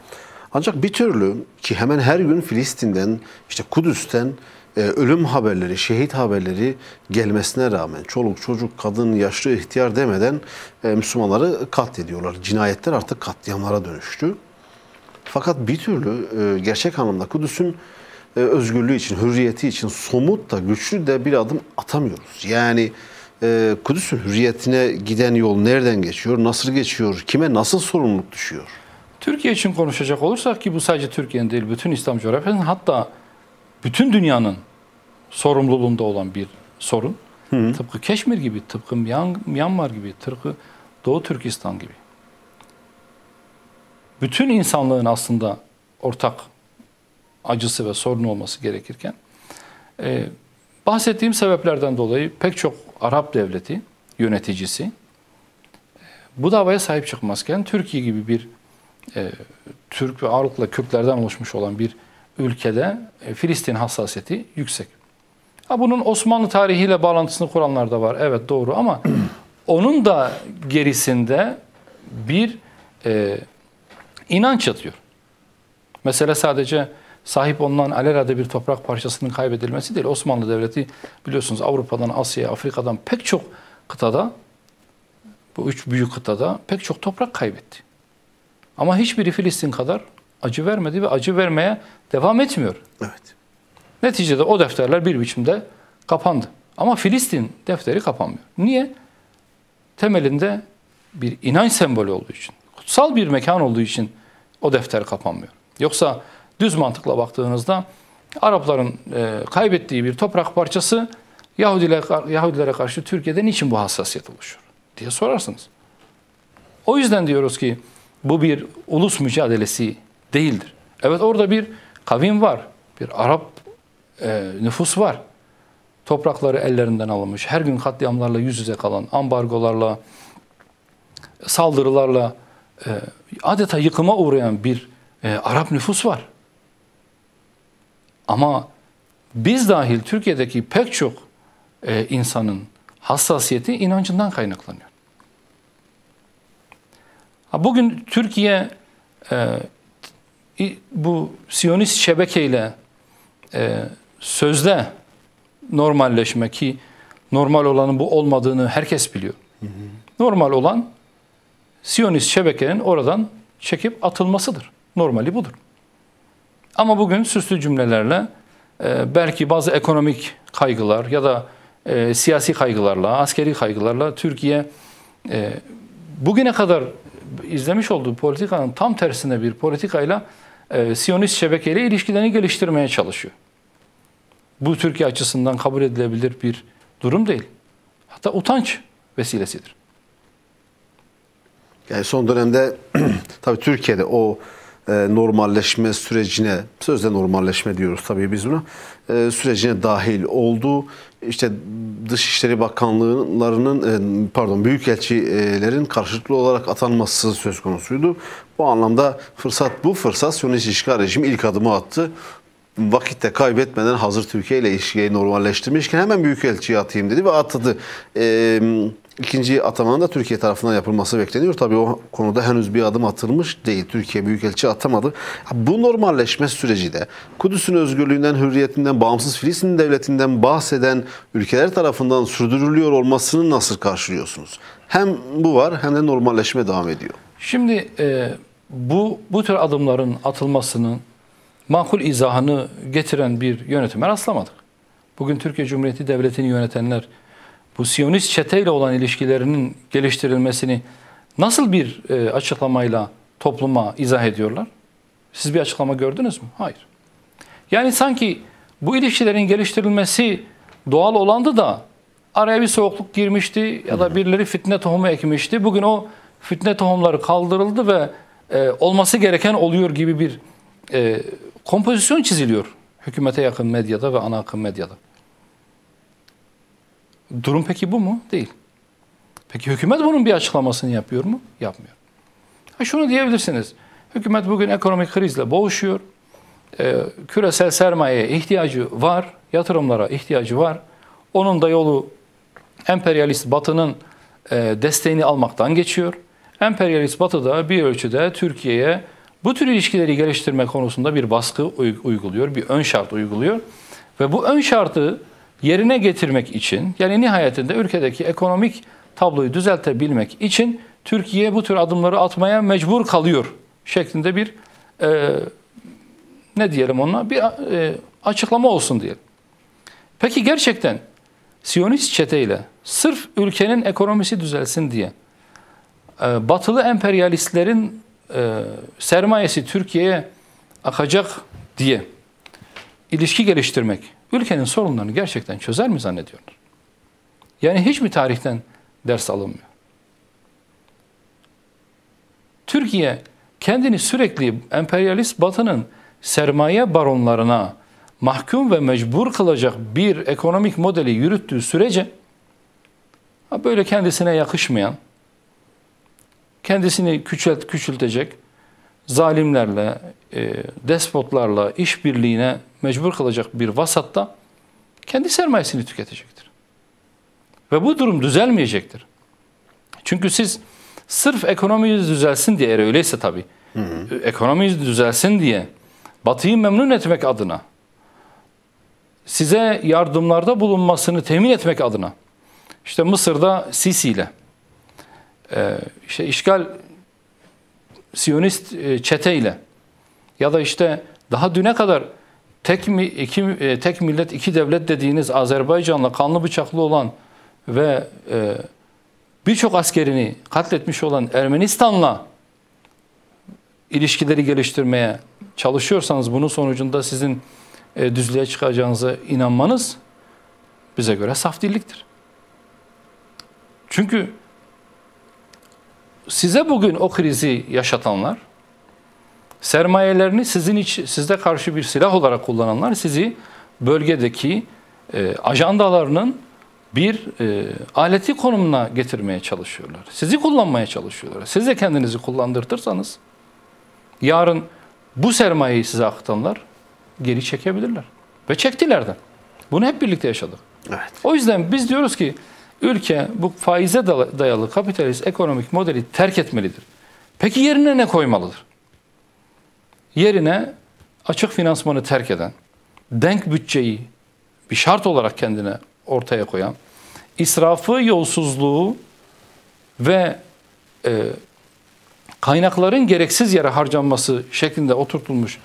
Ancak bir türlü ki hemen her gün Filistin'den, işte Kudüs'ten ölüm haberleri, şehit haberleri gelmesine rağmen çoluk, çocuk, kadın, yaşlı, ihtiyar demeden Müslümanları katlediyorlar. Cinayetler artık katliamlara dönüştü. Fakat bir türlü gerçek anlamda Kudüs'ün özgürlüğü için, hürriyeti için somut da güçlü de bir adım atamıyoruz. Yani Kudüs'ün hürriyetine giden yol nereden geçiyor, nasıl geçiyor, kime nasıl sorumluluk düşüyor? Türkiye için konuşacak olursak, ki bu sadece Türkiye'nin değil, bütün İslam coğrafyasının, hatta bütün dünyanın sorumluluğunda olan bir sorun. Tıpkı Keşmir gibi, tıpkı Myanmar gibi, tıpkı Doğu Türkistan gibi. Bütün insanlığın aslında ortak acısı ve sorunu olması gerekirken bahsettiğim sebeplerden dolayı pek çok Arap devleti yöneticisi bu davaya sahip çıkmazken Türkiye gibi bir Türk ve ağırlıkla Kürtlerden oluşmuş olan bir ülkede Filistin hassasiyeti yüksek. Bunun Osmanlı tarihiyle bağlantısını kuranlar da var. Evet, doğru, ama onun da gerisinde bir inanç yatıyor. Mesele sadece sahip olunan alelade bir toprak parçasının kaybedilmesi değil. Osmanlı Devleti biliyorsunuz Avrupa'dan, Asya'ya, Afrika'dan pek çok kıtada, bu üç büyük kıtada pek çok toprak kaybetti. Ama hiçbiri Filistin kadar acı vermedi ve acı vermeye devam etmiyor. Evet. Neticede o defterler bir biçimde kapandı. Ama Filistin defteri kapanmıyor. Niye? Temelinde bir inanç sembolü olduğu için, kutsal bir mekan olduğu için o defter kapanmıyor. Yoksa düz mantıkla baktığınızda Arapların kaybettiği bir toprak parçası Yahudilere karşı Türkiye'de niçin bu hassasiyet oluşuyor diye sorarsınız. O yüzden diyoruz ki bu bir ulus mücadelesi değildir. Evet, orada bir kavim var, bir Arap nüfus var. Toprakları ellerinden alınmış, her gün katliamlarla yüz yüze kalan, ambargolarla, saldırılarla adeta yıkıma uğrayan bir Arap nüfus var. Ama biz dahil Türkiye'deki pek çok insanın hassasiyeti inancından kaynaklanıyor. Bugün Türkiye bu Siyonist şebekeyle sözde normalleşme, ki normal olanın bu olmadığını herkes biliyor. Normal olan Siyonist şebekenin oradan çekip atılmasıdır. Normali budur. Ama bugün süslü cümlelerle belki bazı ekonomik kaygılar ya da siyasi kaygılarla, askeri kaygılarla Türkiye bugüne kadar izlemiş olduğu politikanın tam tersine bir politikayla Siyonist şebekeyle ilişkilerini geliştirmeye çalışıyor. Bu Türkiye açısından kabul edilebilir bir durum değil. Hatta utanç vesilesidir. Yani son dönemde tabii Türkiye'de o normalleşme sürecine, sözde normalleşme diyoruz tabii biz buna, sürecine dahil oldu. İşte Dışişleri Bakanlığı'nın, büyükelçilerin karşılıklı olarak atanması söz konusuydu. Bu anlamda bu fırsat Siyonist işgal rejimi ilk adımı attı. Vakitte kaybetmeden hazır Türkiye ile ilişkiyi normalleştirmişken hemen büyükelçiye atayım dedi ve atadı. İkinci atamanın da Türkiye tarafından yapılması bekleniyor. Tabii o konuda henüz bir adım atılmış değil. Türkiye büyükelçi atamadı. Bu normalleşme süreci de Kudüs'ün özgürlüğünden, hürriyetinden, bağımsız Filistin devletinden bahseden ülkeler tarafından sürdürülüyor olmasını nasıl karşılıyorsunuz? Hem bu var hem de normalleşme devam ediyor. Şimdi bu tür adımların atılmasının makul izahını getiren bir yönetime rastlamadık. Bugün Türkiye Cumhuriyeti Devleti'ni yönetenler bu Siyonist çeteyle olan ilişkilerinin geliştirilmesini nasıl bir açıklamayla topluma izah ediyorlar? Siz bir açıklama gördünüz mü? Hayır. Yani sanki bu ilişkilerin geliştirilmesi doğal olandı da araya bir soğukluk girmişti ya da birileri fitne tohumu ekmişti. Bugün o fitne tohumları kaldırıldı ve olması gereken oluyor gibi bir kompozisyon çiziliyor hükümete yakın medyada ve ana akım medyada. Durum peki bu mu? Değil. Peki hükümet bunun bir açıklamasını yapıyor mu? Yapmıyor. Şunu diyebilirsiniz. Hükümet bugün ekonomik krizle boğuşuyor. Küresel sermayeye ihtiyacı var. Yatırımlara ihtiyacı var. Onun da yolu emperyalist Batı'nın desteğini almaktan geçiyor. Emperyalist Batı da bir ölçüde Türkiye'ye bu tür ilişkileri geliştirme konusunda bir baskı uyguluyor. Bir ön şart uyguluyor. Ve bu ön şartı yerine getirmek için, yani nihayetinde ülkedeki ekonomik tabloyu düzeltebilmek için Türkiye bu tür adımları atmaya mecbur kalıyor şeklinde bir ne diyelim ona, bir açıklama olsun diyelim. Peki gerçekten Siyonist çeteyle sırf ülkenin ekonomisi düzelsin diye batılı emperyalistlerin sermayesi Türkiye'ye akacak diye ilişki geliştirmek ülkenin sorunlarını gerçekten çözer mi zannediyorlar? Yani hiç mi tarihten ders alınmıyor? Türkiye kendini sürekli emperyalist batının sermaye baronlarına mahkum ve mecbur kılacak bir ekonomik modeli yürüttüğü sürece böyle kendisine yakışmayan, kendisini küçültecek zalimlerle, despotlarla işbirliğine mecbur kılacak bir vasatta kendi sermayesini tüketecektir. Ve bu durum düzelmeyecektir. Çünkü siz sırf ekonominiz düzelsin diye, eğer öyleyse tabii, ekonominiz düzelsin diye Batı'yı memnun etmek adına, size yardımlarda bulunmasını temin etmek adına, işte Mısır'da Sisi ile, işte işgal Siyonist çeteyle ya da işte daha düne kadar tek millet iki devlet dediğiniz Azerbaycan'la kanlı bıçaklı olan ve birçok askerini katletmiş olan Ermenistan'la ilişkileri geliştirmeye çalışıyorsanız bunun sonucunda sizin düzlüğe çıkacağınıza inanmanız bize göre saf dilliktir. Çünkü size bugün o krizi yaşatanlar, sermayelerini sizde karşı bir silah olarak kullananlar sizi bölgedeki ajandalarının bir aleti konumuna getirmeye çalışıyorlar. Sizi kullanmaya çalışıyorlar. Siz de kendinizi kullandırtırsanız yarın bu sermayeyi size akıtanlar geri çekebilirler. Ve çektiler de. Bunu hep birlikte yaşadık. Evet. O yüzden biz diyoruz ki ülke bu faize dayalı kapitalist ekonomik modeli terk etmelidir. Peki yerine ne koymalıdır? Yerine açık finansmanı terk eden, denk bütçeyi bir şart olarak kendine ortaya koyan, israfı, yolsuzluğu ve kaynakların gereksiz yere harcanması şeklinde oturtulmuş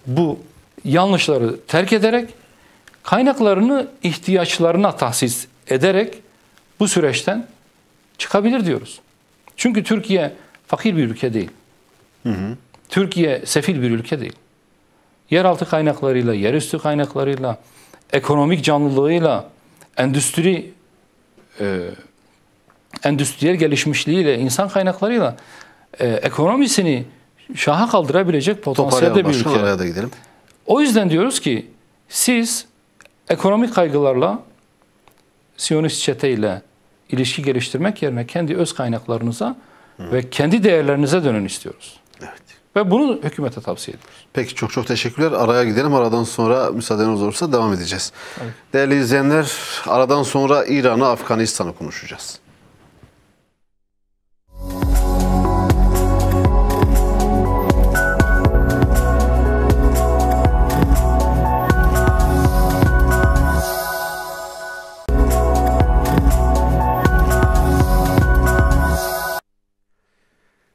bu yanlışları terk ederek, kaynaklarını ihtiyaçlarına tahsis ederek bu süreçten çıkabilir diyoruz. Çünkü Türkiye fakir bir ülke değil. Türkiye sefil bir ülke değil. Yeraltı kaynaklarıyla, yerüstü kaynaklarıyla, ekonomik canlılığıyla, endüstriyel gelişmişliğiyle, insan kaynaklarıyla ekonomisini şaha kaldırabilecek potansiyelde bir ülke. Oraya da gidelim. O yüzden diyoruz ki siz ekonomik kaygılarla Siyonist çeteyle ilişki geliştirmek yerine kendi öz kaynaklarınıza ve kendi değerlerinize dönün istiyoruz. Evet. Ve bunu hükümete tavsiye ediyoruz. Peki çok teşekkürler. Araya gidelim. Aradan sonra müsaadeniz olursa devam edeceğiz. Evet. Değerli izleyenler, aradan sonra İran'ı, Afganistan'ı konuşacağız.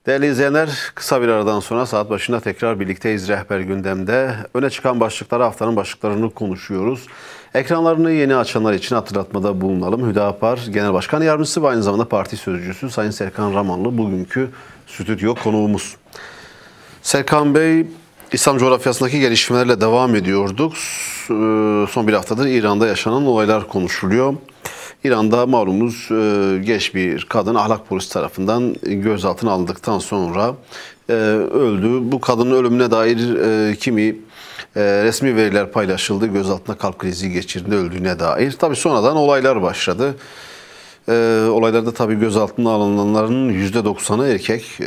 Değerli izleyenler, kısa bir aradan sonra saat başında tekrar birlikteyiz Rehber Gündem'de. Öne çıkan başlıkları, haftanın başlıklarını konuşuyoruz. Ekranlarını yeni açanlar için hatırlatmada bulunalım. Hüdapar Genel Başkan Yardımcısı ve aynı zamanda parti sözcüsü Sayın Serkan Ramanlı bugünkü stüdyo konuğumuz. Serkan Bey, İslam coğrafyasındaki gelişmelerle devam ediyorduk. Son bir haftadır İran'da yaşanan olaylar konuşuluyor. İran'da malumunuz genç bir kadın ahlak polisi tarafından gözaltına alındıktan sonra öldü. Bu kadının ölümüne dair kimi resmi veriler paylaşıldı. Gözaltına kalp krizi geçirdiğinde öldüğüne dair. Tabii sonradan olaylar başladı. Olaylarda tabii gözaltına alınanların %90'ı erkek.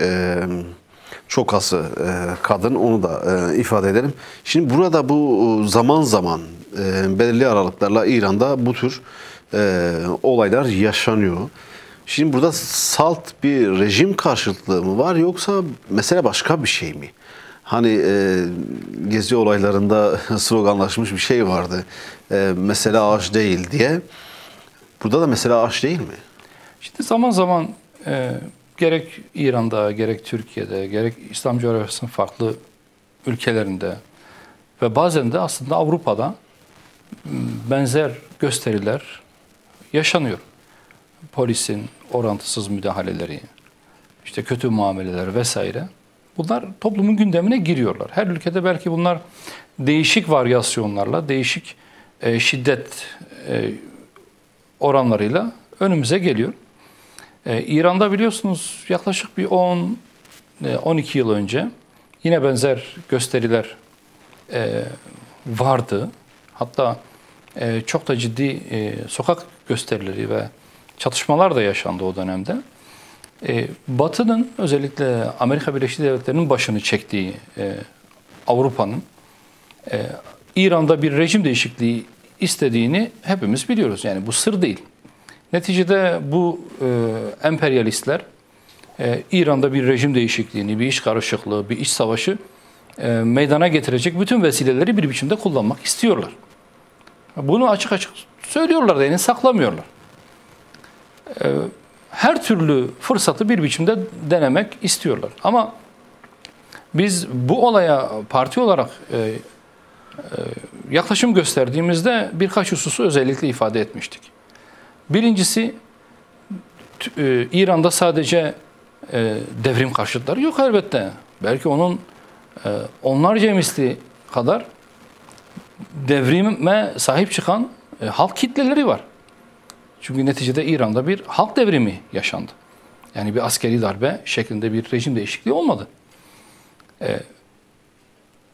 Çok azı kadın, onu da ifade edelim. Şimdi burada bu zaman zaman belirli aralıklarla İran'da bu tür olaylar yaşanıyor. Şimdi burada salt bir rejim karşıtlığı mı var yoksa mesele başka bir şey mi? Hani gezi olaylarında sloganlaşmış bir şey vardı. Mesele ağaç değil diye. Burada da mesele ağaç değil mi? İşte zaman zaman gerek İran'da, gerek Türkiye'de, gerek İslam coğrafyasının farklı ülkelerinde ve bazen de aslında Avrupa'da benzer gösteriler yaşanıyor. Polisin orantısız müdahaleleri, işte kötü muameleler vesaire. Bunlar toplumun gündemine giriyorlar. Her ülkede belki bunlar değişik varyasyonlarla, değişik şiddet oranlarıyla önümüze geliyor. İran'da biliyorsunuz yaklaşık bir 10-12 yıl önce yine benzer gösteriler vardı. Hatta çok da ciddi sokak gösterileri ve çatışmalar da yaşandı o dönemde. Batı'nın, özellikle Amerika Birleşik Devletleri'nin başını çektiği Avrupa'nın İran'da bir rejim değişikliği istediğini hepimiz biliyoruz. Yani bu sır değil. Neticede bu emperyalistler İran'da bir rejim değişikliğini, bir iç karışıklığı, bir iç savaşı meydana getirecek bütün vesileleri bir biçimde kullanmak istiyorlar. Bunu açık açık söylüyorlar da yani saklamıyorlar. Her türlü fırsatı bir biçimde denemek istiyorlar. Ama biz bu olaya parti olarak yaklaşım gösterdiğimizde birkaç hususu özellikle ifade etmiştik. Birincisi, İran'da sadece devrim karşıtları yok elbette. Belki onun onlarca misli kadar devrime sahip çıkan halk kitleleri var. Çünkü neticede İran'da bir halk devrimi yaşandı. Yani bir askeri darbe şeklinde bir rejim değişikliği olmadı.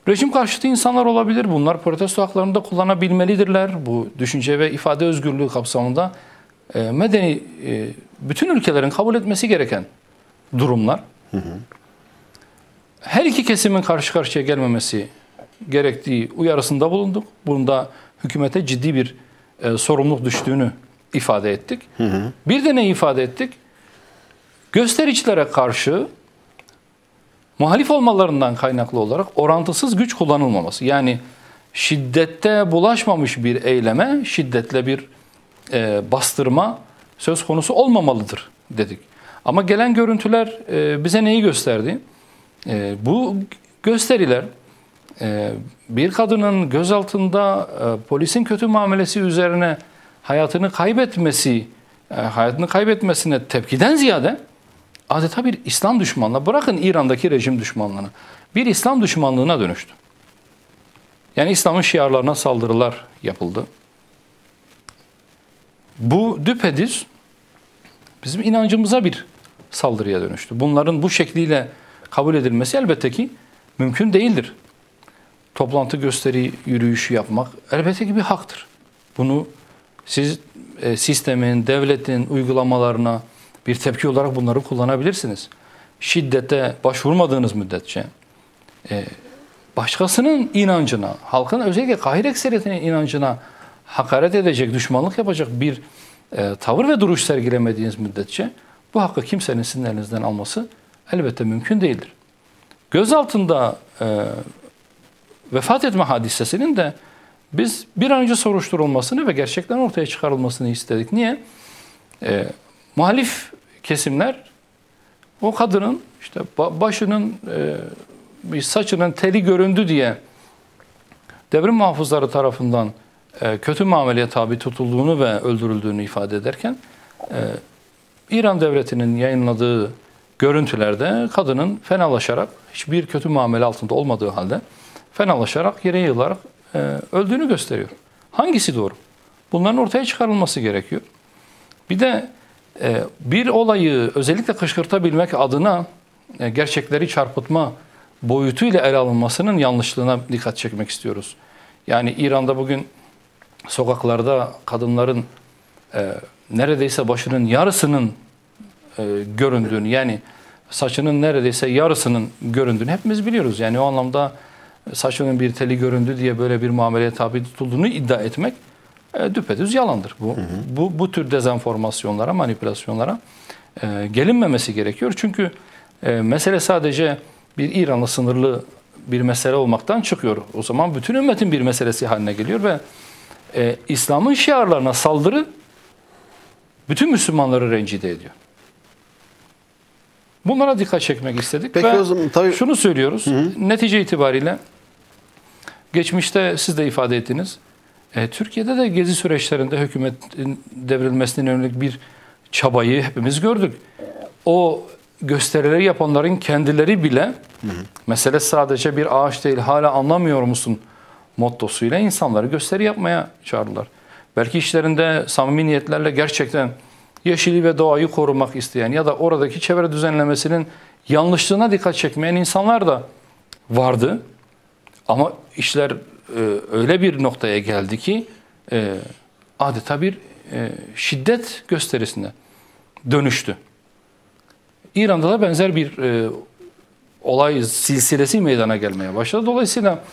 Rejim karşıtı insanlar olabilir. Bunlar protesto haklarını da kullanabilmelidirler. Bu düşünce ve ifade özgürlüğü kapsamında medeni bütün ülkelerin kabul etmesi gereken durumlar. Her iki kesimin karşı karşıya gelmemesi gerektiği uyarısında bulunduk. Bunda hükümete ciddi bir sorumluluk düştüğünü ifade ettik. Bir de ne ifade ettik? Göstericilere karşı muhalif olmalarından kaynaklı olarak orantısız güç kullanılmaması. Yani şiddette bulaşmamış bir eyleme şiddetle bir bastırma söz konusu olmamalıdır dedik. Ama gelen görüntüler bize neyi gösterdi? Bu gösteriler bir kadının gözaltında polisin kötü muamelesi üzerine hayatını kaybetmesine tepkiden ziyade adeta bir İslam düşmanlığı, bırakın İran'daki rejim düşmanlığını, bir İslam düşmanlığına dönüştü. Yani İslam'ın şiarlarına saldırılar yapıldı. Bu düpedüz bizim inancımıza bir saldırıya dönüştü. Bunların bu şekliyle kabul edilmesi elbette ki mümkün değildir. Toplantı, gösteri, yürüyüşü yapmak elbette ki bir haktır. Bunu siz sistemin, devletin uygulamalarına bir tepki olarak bunları kullanabilirsiniz. Şiddete başvurmadığınız müddetçe başkasının inancına, halkın özellikle kahir ekseriyetinin inancına hakaret edecek, düşmanlık yapacak bir tavır ve duruş sergilemediğiniz müddetçe bu hakkı kimsenin sizin elinizden alması elbette mümkün değildir. Gözaltında vefat etme hadisesinin de biz bir an önce soruşturulmasını ve gerçekten ortaya çıkarılmasını istedik. Niye? Muhalif kesimler o kadının işte başının bir saçının teli göründü diye devrim muhafızları tarafından kötü muameleye tabi tutulduğunu ve öldürüldüğünü ifade ederken İran devletinin yayınladığı görüntülerde kadının fenalaşarak, hiçbir kötü muamele altında olmadığı halde fenalaşarak, yere yığılarak öldüğünü gösteriyor. Hangisi doğru? Bunların ortaya çıkarılması gerekiyor. Bir de bir olayı özellikle kışkırtabilmek adına gerçekleri çarpıtma boyutuyla ele alınmasının yanlışlığına dikkat çekmek istiyoruz. Yani İran'da bugün sokaklarda kadınların neredeyse başının yarısının göründüğünü, yani saçının neredeyse yarısının göründüğünü hepimiz biliyoruz. Yani o anlamda saçının bir teli göründü diye böyle bir muameleye tabi tutulduğunu iddia etmek düpedüz yalandır. Bu tür dezenformasyonlara, manipülasyonlara gelinmemesi gerekiyor. Çünkü mesele sadece bir İran'la sınırlı bir mesele olmaktan çıkıyor. O zaman bütün ümmetin bir meselesi haline geliyor ve İslam'ın şiarlarına saldırı bütün Müslümanları rencide ediyor. Bunlara dikkat çekmek istedik. Peki ve o zaman tabii... şunu söylüyoruz. Netice itibariyle geçmişte siz de ifade ettiniz. Türkiye'de de gezi süreçlerinde hükümetin devrilmesine yönelik bir çabayı hepimiz gördük. O gösterileri yapanların kendileri bile mesele sadece bir ağaç değil, hala anlamıyor musun mottosuyla insanları gösteri yapmaya çağırdılar. Belki işlerinde samimi niyetlerle gerçekten yeşili ve doğayı korumak isteyen ya da oradaki çevre düzenlemesinin yanlışlığına dikkat çekmeyen insanlar da vardı. Ama işler öyle bir noktaya geldi ki adeta bir şiddet gösterisine dönüştü. İran'da da benzer bir olay silsilesi meydana gelmeye başladı. Dolayısıyla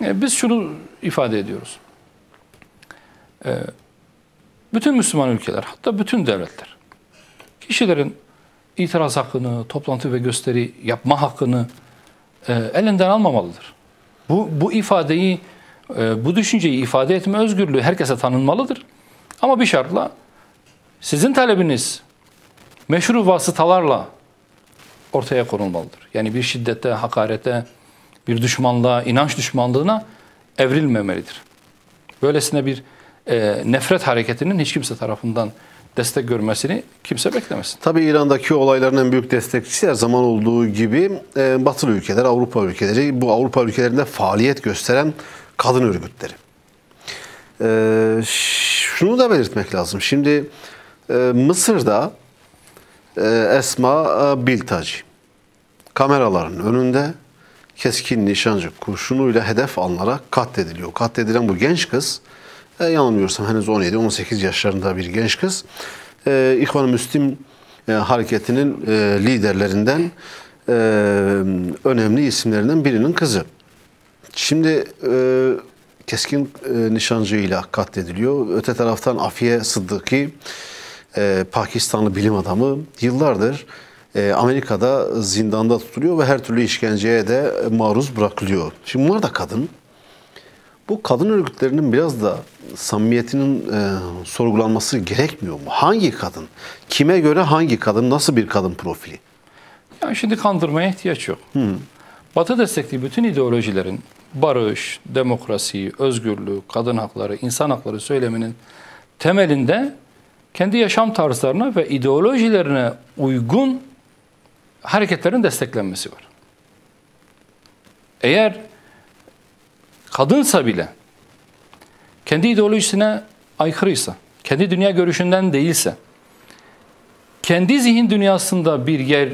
biz şunu ifade ediyoruz. Bütün Müslüman ülkeler, hatta bütün devletler, kişilerin itiraz hakkını, toplantı ve gösteri yapma hakkını elinden almamalıdır. Bu ifadeyi, bu düşünceyi ifade etme özgürlüğü herkese tanınmalıdır. Ama bir şartla sizin talebiniz meşru vasıtalarla ortaya konulmalıdır. Yani bir şiddete, hakarete, bir düşmanlığa, inanç düşmanlığına evrilmemelidir. Böylesine bir nefret hareketinin hiç kimse tarafından destek görmesini kimse beklemesin. Tabii İran'daki olayların en büyük destekçisi her zaman olduğu gibi Batılı ülkeler, Avrupa ülkeleri, bu Avrupa ülkelerinde faaliyet gösteren kadın örgütleri. Şunu da belirtmek lazım. Şimdi Mısır'da Esma Biltaci kameraların önünde keskin nişancı kurşunuyla hedef alınarak katlediliyor. Katledilen bu genç kız, yanılmıyorsam henüz 17-18 yaşlarında bir genç kız, İhvan-ı Müslim hareketinin liderlerinden, önemli isimlerinden birinin kızı. Şimdi keskin nişancıyla katlediliyor. Öte taraftan Afiye Sıddıki, Pakistanlı bilim adamı, yıllardır Amerika'da zindanda tutuluyor ve her türlü işkenceye de maruz bırakılıyor. Şimdi bunlar da kadın. Bu kadın örgütlerinin biraz da samimiyetinin sorgulanması gerekmiyor mu? Hangi kadın? Kime göre hangi kadın? Nasıl bir kadın profili? Yani şimdi kandırmaya ihtiyaç yok. Batı destekli bütün ideolojilerin barış, demokrasi, özgürlük, kadın hakları, insan hakları söyleminin temelinde kendi yaşam tarzlarına ve ideolojilerine uygun hareketlerin desteklenmesi var. Eğer kadınsa bile kendi ideolojisine aykırıysa, kendi dünya görüşünden değilse, kendi zihin dünyasında bir yer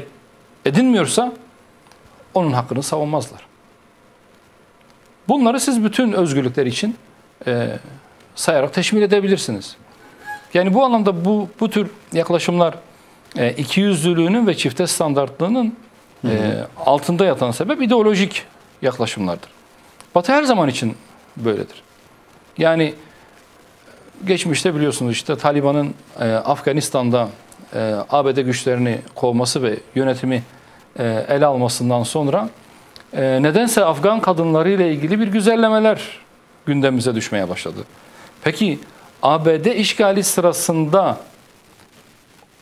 edinmiyorsa onun hakkını savunmazlar. Bunları siz bütün özgürlükler için sayarak teşmil edebilirsiniz. Yani bu anlamda bu tür yaklaşımlar ikiyüzlülüğünün ve çifte standartlığının altında yatan sebep ideolojik yaklaşımlardır. Batı her zaman için böyledir. Yani geçmişte biliyorsunuz işte Taliban'ın Afganistan'da ABD güçlerini kovması ve yönetimi ele almasından sonra nedense Afgan kadınlarıyla ilgili bir güzellemeler gündemimize düşmeye başladı. Peki ABD işgali sırasında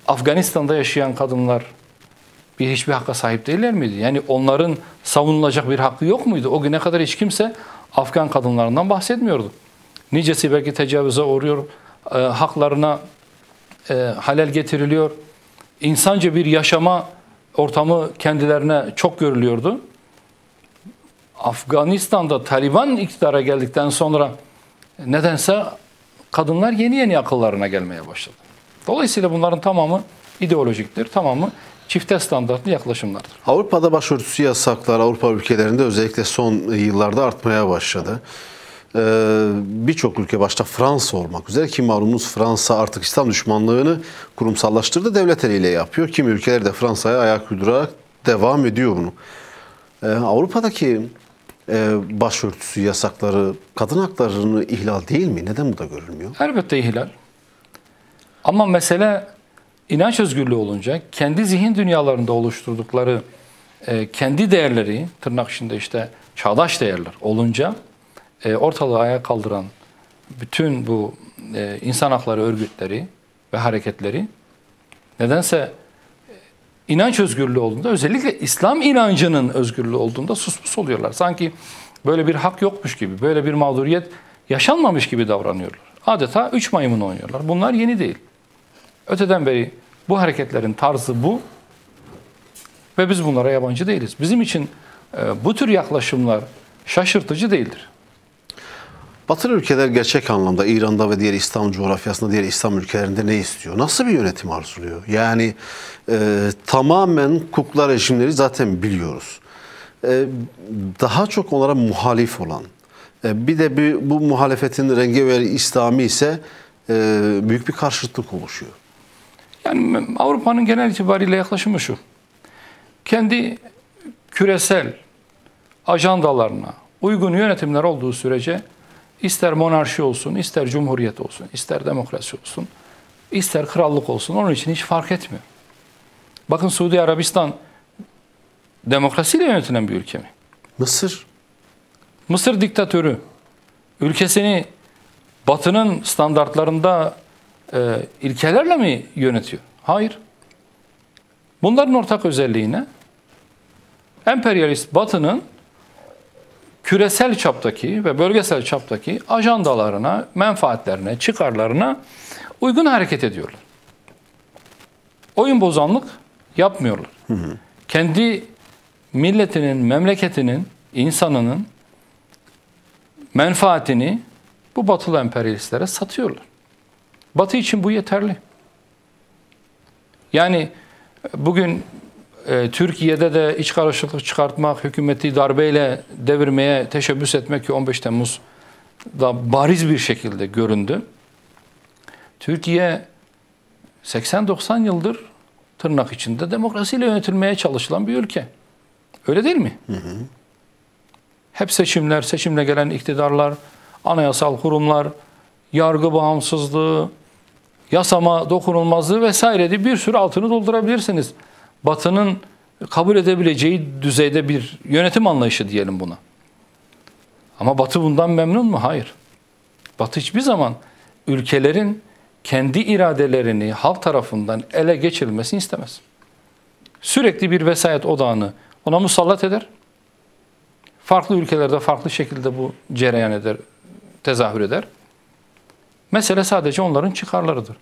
Afganistan'da yaşayan kadınlar hiçbir hakka sahip değiller miydi? Yani onların savunulacak bir hakkı yok muydu? O güne kadar hiç kimse Afgan kadınlarından bahsetmiyordu. Nicesi belki tecavüze uğruyor, haklarına halel getiriliyor. İnsanca bir yaşama ortamı kendilerine çok görülüyordu. Afganistan'da Taliban iktidara geldikten sonra nedense kadınlar yeni akıllarına gelmeye başladı. Dolayısıyla bunların tamamı ideolojiktir, tamamı çifte standartlı yaklaşımlardır. Avrupa'da başörtüsü yasaklar Avrupa ülkelerinde özellikle son yıllarda artmaya başladı. Birçok ülke başta Fransa olmak üzere ki malumunuz Fransa artık İslam düşmanlığını kurumsallaştırdı, devlet eliyle yapıyor. Kimi ülkeler de Fransa'ya ayak uydurarak devam ediyor bunu. Avrupa'daki başörtüsü yasakları kadın haklarını ihlal değil mi? Neden bu da görülmüyor? Elbette ihlal. Ama mesele inanç özgürlüğü olunca kendi zihin dünyalarında oluşturdukları kendi değerleri, tırnak içinde işte çağdaş değerler olunca ortalığı ayağa kaldıran bütün bu insan hakları örgütleri ve hareketleri nedense inanç özgürlüğü olduğunda, özellikle İslam inancının özgürlüğü olduğunda suspus oluyorlar. Sanki böyle bir hak yokmuş gibi, böyle bir mağduriyet yaşanmamış gibi davranıyorlar. Adeta üç maymun oynuyorlar. Bunlar yeni değil. Öteden beri bu hareketlerin tarzı bu ve biz bunlara yabancı değiliz. Bizim için bu tür yaklaşımlar şaşırtıcı değildir. Batılı ülkeler gerçek anlamda İran'da ve diğer İslam coğrafyasında, diğer İslam ülkelerinde ne istiyor? Nasıl bir yönetim arzuluyor? Yani tamamen kukla rejimleri zaten biliyoruz. Daha çok onlara muhalif olan, bir de bu muhalefetin rengi ve İslami ise büyük bir karşıtlık oluşuyor. Yani Avrupa'nın genel itibariyle yaklaşımı şu. Kendi küresel ajandalarına uygun yönetimler olduğu sürece ister monarşi olsun, ister cumhuriyet olsun, ister demokrasi olsun, ister krallık olsun, onun için hiç fark etmiyor. Bakın Suudi Arabistan demokrasiyle yönetilen bir ülke mi? Mısır. Mısır diktatörü ülkesini Batı'nın standartlarında ilkelerle mi yönetiyor? Hayır. Bunların ortak özelliğine emperyalist Batı'nın küresel çaptaki ve bölgesel çaptaki ajandalarına, menfaatlerine, çıkarlarına uygun hareket ediyorlar. Oyun bozanlık yapmıyorlar. Kendi milletinin, memleketinin, insanının menfaatini bu batılı emperyalistlere satıyorlar. Batı için bu yeterli. Yani bugün Türkiye'de de iç karışıklık çıkartmak, hükümeti darbeyle devirmeye teşebbüs etmek ki 15 Temmuz'da bariz bir şekilde göründü. Türkiye 80-90 yıldır tırnak içinde demokrasiyle yönetilmeye çalışılan bir ülke. Öyle değil mi? Hı hı. Hep seçimler, seçimle gelen iktidarlar, anayasal kurumlar, yargı bağımsızlığı, yasama dokunulmazlığı vesaire diye bir sürü altını doldurabilirsiniz. Batı'nın kabul edebileceği düzeyde bir yönetim anlayışı diyelim buna. Ama Batı bundan memnun mu? Hayır. Batı hiçbir zaman ülkelerin kendi iradelerini halk tarafından ele geçirilmesini istemez. Sürekli bir vesayet odağını ona musallat eder. Farklı ülkelerde farklı şekilde bu cereyan eder, tezahür eder. Mesele sadece onların çıkarlarıdır.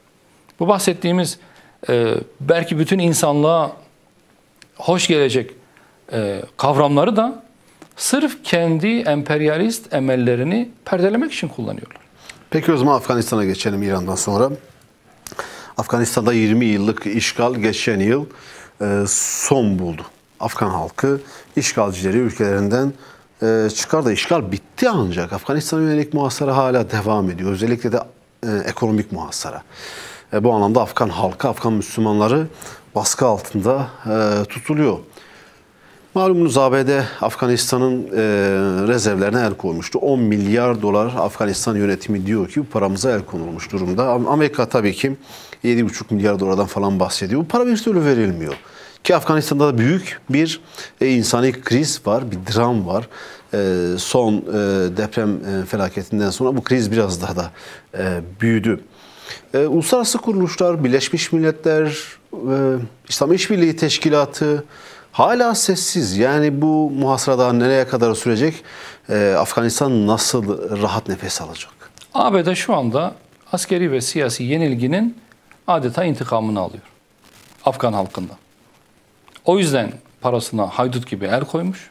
Bu bahsettiğimiz belki bütün insanlığa hoş gelecek kavramları da sırf kendi emperyalist emellerini perdelemek için kullanıyorlar. Peki o zaman Afganistan'a geçelim İran'dan sonra. Afganistan'da 20 yıllık işgal geçen yıl son buldu. Afgan halkı işgalcileri ülkelerinden çıkardı. İşgal bitti ancak Afganistan'a yönelik muhasara hala devam ediyor. Özellikle de ekonomik muhasara. Bu anlamda Afgan halkı, Afgan Müslümanları baskı altında tutuluyor. Malumunuz ABD Afganistan'ın rezervlerine el koymuştu. 10 milyar dolar Afganistan yönetimi diyor ki bu paramıza el konulmuş durumda. Amerika tabii ki 7,5 milyar dolardan falan bahsediyor. Bu para bir türlü verilmiyor. Ki Afganistan'da da büyük bir insani kriz var, bir dram var. Son deprem felaketinden sonra bu kriz biraz daha da büyüdü. Uluslararası kuruluşlar, Birleşmiş Milletler, İslam İşbirliği Teşkilatı hala sessiz. Yani bu muhasara nereye kadar sürecek? Afganistan nasıl rahat nefes alacak? ABD şu anda askeri ve siyasi yenilginin adeta intikamını alıyor Afgan halkından. O yüzden parasına haydut gibi el koymuş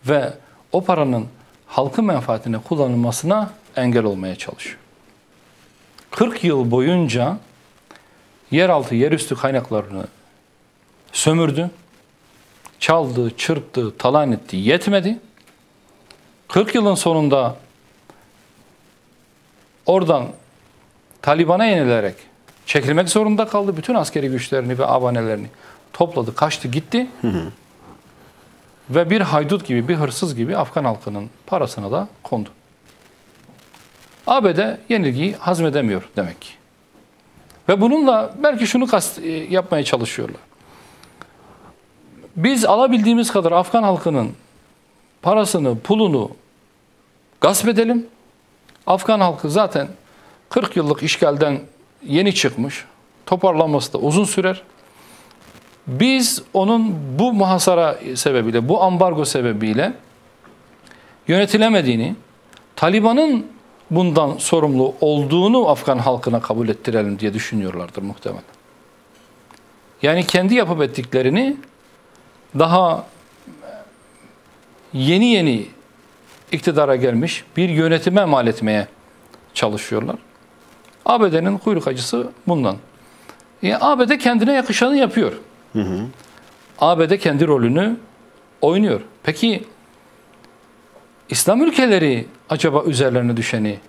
ve o paranın halkın menfaatine kullanılmasına engel olmaya çalışıyor. 40 yıl boyunca yeraltı, yerüstü kaynaklarını sömürdü, çaldı, çırptı, talan etti, yetmedi. 40 yılın sonunda oradan Taliban'a yenilerek çekilmek zorunda kaldı. Bütün askeri güçlerini ve abanelerini topladı, kaçtı, gitti. Ve bir haydut gibi, bir hırsız gibi Afgan halkının parasına da kondu. ABD yenilgiyi hazmedemiyor demek ki. Ve bununla belki şunu yapmaya çalışıyorlar. Biz alabildiğimiz kadar Afgan halkının parasını, pulunu gasp edelim. Afgan halkı zaten 40 yıllık işgalden yeni çıkmış. Toparlanması da uzun sürer. Biz onun bu muhasara sebebiyle, bu ambargo sebebiyle yönetilemediğini, Taliban'ın bundan sorumlu olduğunu Afgan halkına kabul ettirelim diye düşünüyorlardır muhtemelen. Yani kendi yapıp ettiklerini daha yeni iktidara gelmiş bir yönetime mal etmeye çalışıyorlar. ABD'nin kuyruk acısı bundan. ABD kendine yakışanı yapıyor. ABD kendi rolünü oynuyor. Peki İslam ülkeleri acaba üzerlerine düşeni,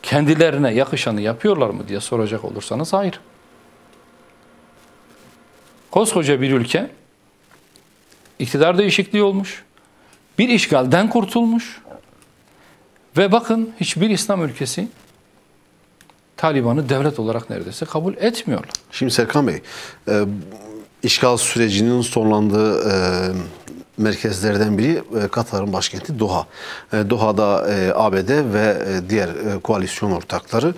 kendilerine yakışanı yapıyorlar mı diye soracak olursanız hayır. Koskoca bir ülke, iktidar değişikliği olmuş, bir işgalden kurtulmuş ve bakın hiçbir İslam ülkesi Taliban'ı devlet olarak neredeyse kabul etmiyorlar. Şimdi Serkan Bey, işgal sürecinin sonlandığı merkezlerden biri Katar'ın başkenti Doha. Doha'da ABD ve diğer koalisyon ortakları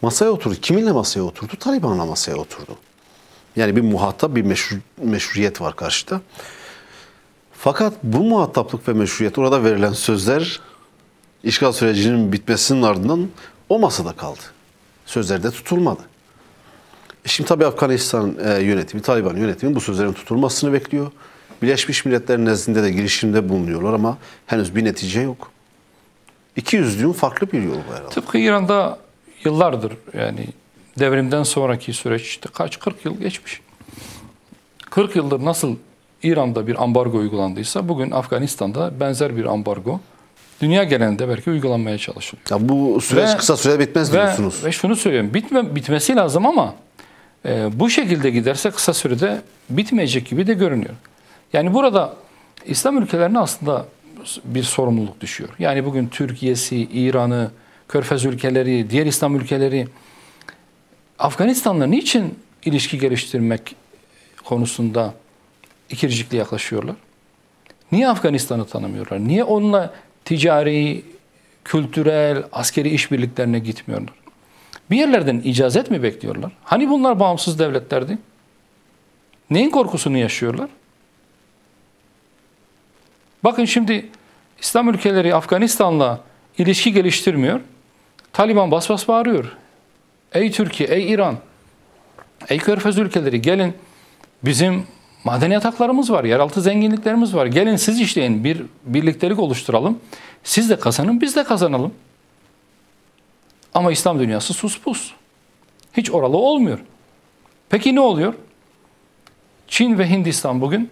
masaya oturdu. Kiminle masaya oturdu? Taliban'la masaya oturdu. Yani bir muhatap, bir meşruiyet var karşıda. Fakat bu muhataplık ve meşruiyet, orada verilen sözler işgal sürecinin bitmesinin ardından o masada kaldı. Sözlerde tutulmadı. Şimdi tabii Afganistan yönetimi, Taliban yönetimi bu sözlerin tutulmasını bekliyor. Birleşmiş Milletler nezdinde de girişimde bulunuyorlar ama henüz bir netice yok. İkiyüzlülüğün farklı bir yolu bu herhalde. Tıpkı İran'da yıllardır, yani devrimden sonraki süreç işte 40 yıl geçmiş. 40 yıldır nasıl İran'da bir ambargo uygulandıysa bugün Afganistan'da benzer bir ambargo dünya genelinde belki uygulanmaya çalışılıyor. Ya bu süreç kısa sürede bitmez diyorsunuz. Ve şunu söylüyorum, bitmesi lazım ama bu şekilde giderse kısa sürede bitmeyecek gibi de görünüyor. Yani burada İslam ülkelerine aslında bir sorumluluk düşüyor. Yani bugün Türkiye'si, İran'ı, Körfez ülkeleri, diğer İslam ülkeleri Afganistan'la niçin ilişki geliştirmek konusunda ikircikli yaklaşıyorlar? Niye Afganistan'ı tanımıyorlar? Niye onunla ticari, kültürel, askeri işbirliklerine gitmiyorlar? Bir yerlerden icazet mi bekliyorlar? Hani bunlar bağımsız devletlerdi? Neyin korkusunu yaşıyorlar? Bakın şimdi İslam ülkeleri Afganistan'la ilişki geliştirmiyor. Taliban bas bas bağırıyor. Ey Türkiye, ey İran, ey Körfez ülkeleri gelin, bizim maden yataklarımız var, yeraltı zenginliklerimiz var. Gelin siz işleyin, bir birliktelik oluşturalım. Siz de kazanın, biz de kazanalım. Ama İslam dünyası sus pus. Hiç oralı olmuyor. Peki ne oluyor? Çin ve Hindistan bugün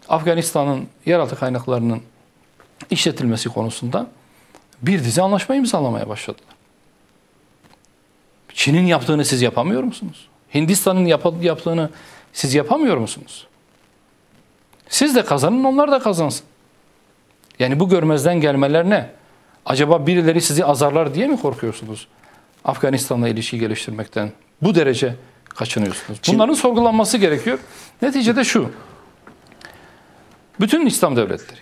Afganistan'ın yeraltı kaynaklarının işletilmesi konusunda bir dizi anlaşma imzalamaya başladılar. Çin'in yaptığını siz yapamıyor musunuz? Hindistan'ın yaptığını siz yapamıyor musunuz? Siz de kazanın, onlar da kazansın. Yani bu görmezden gelmeler ne? Acaba birileri sizi azarlar diye mi korkuyorsunuz? Afganistan'la ilişki geliştirmekten bu derece kaçınıyorsunuz. Bunların sorgulanması gerekiyor. Neticede şu: bütün İslam devletleri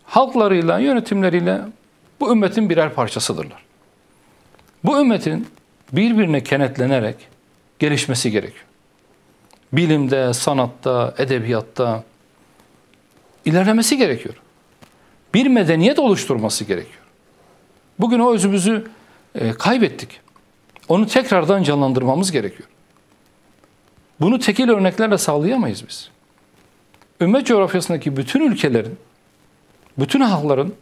halklarıyla, yönetimleriyle bu ümmetin birer parçasıdırlar. Bu ümmetin birbirine kenetlenerek gelişmesi gerekiyor. Bilimde, sanatta, edebiyatta ilerlemesi gerekiyor. Bir medeniyet oluşturması gerekiyor. Bugün o özümüzü kaybettik. Onu tekrardan canlandırmamız gerekiyor. Bunu tekil örneklerle sağlayamayız biz. Ümmet coğrafyasındaki bütün ülkelerin, bütün halkların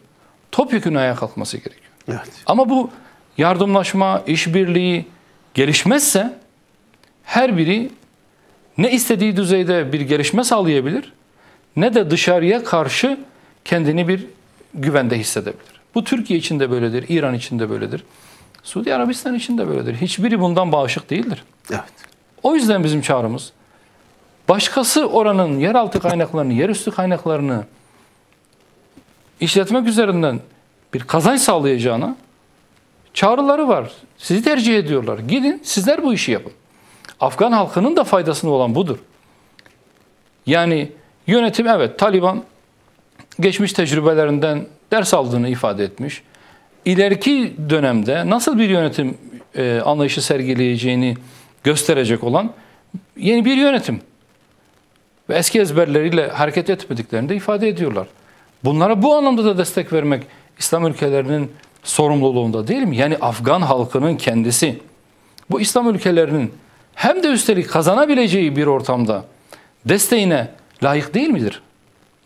topyekun ayağa kalkması gerekiyor. Evet. Ama bu yardımlaşma, işbirliği gelişmezse her biri ne istediği düzeyde bir gelişme sağlayabilir ne de dışarıya karşı kendini bir güvende hissedebilir. Bu Türkiye için de böyledir, İran için de böyledir, Suudi Arabistan için de böyledir. Hiçbiri bundan bağışık değildir. Evet. O yüzden bizim çağrımız, başkası oranın yeraltı kaynaklarını, yerüstü kaynaklarını işletmek üzerinden bir kazanç sağlayacağına çağrıları var. Sizi tercih ediyorlar. Gidin sizler bu işi yapın. Afgan halkının da faydasına olan budur. Yani yönetim, evet, Taliban geçmiş tecrübelerinden ders aldığını ifade etmiş. İleriki dönemde nasıl bir yönetim anlayışı sergileyeceğini gösterecek olan yeni bir yönetim. Ve eski ezberleriyle hareket etmediklerini de ifade ediyorlar. Bunlara bu anlamda da destek vermek İslam ülkelerinin sorumluluğunda değil mi? Yani Afgan halkının kendisi bu İslam ülkelerinin hem de üstelik kazanabileceği bir ortamda desteğine layık değil midir?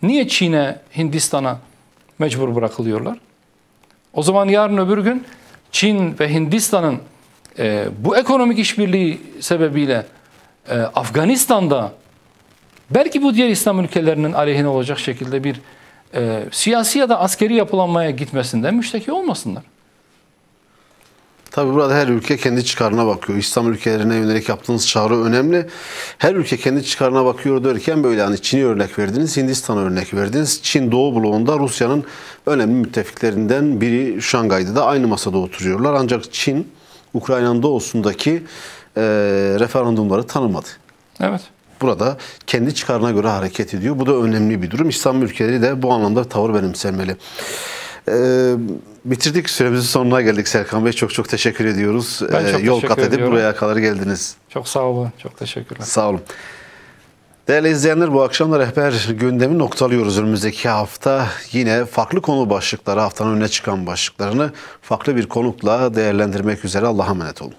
Niye Çin'e, Hindistan'a mecbur bırakılıyorlar? O zaman yarın öbür gün Çin ve Hindistan'ın bu ekonomik işbirliği sebebiyle Afganistan'da belki bu diğer İslam ülkelerinin aleyhine olacak şekilde bir siyasi ya da askeri yapılanmaya gitmesinden müşteki olmasınlar. Tabii burada her ülke kendi çıkarına bakıyor. İslam ülkelerine yönelik yaptığınız çağrı önemli. Her ülke kendi çıkarına bakıyor derken böyle hani Çin'e örnek verdiniz, Hindistan'a örnek verdiniz. Çin Doğu bloğunda Rusya'nın önemli müttefiklerinden biri Şangay'da da aynı masada oturuyorlar. Ancak Çin Ukrayna'nın doğusundaki referandumları tanımadı. Evet. Burada kendi çıkarına göre hareket ediyor. Bu da önemli bir durum. İslam ülkeleri de bu anlamda tavır benimsemeli. Bitirdik. Süremizin sonuna geldik Serkan Bey. Çok çok teşekkür ediyoruz. Ben çok Yol teşekkür kat edip ediyorum. buraya kadar geldiniz. Çok sağ olun. Çok teşekkürler. Sağ olun. Değerli izleyenler, bu akşam da rehber gündemi noktalıyoruz. Önümüzdeki hafta yine farklı konu başlıkları, haftanın öne çıkan başlıklarını farklı bir konukla değerlendirmek üzere. Allah'a emanet olun.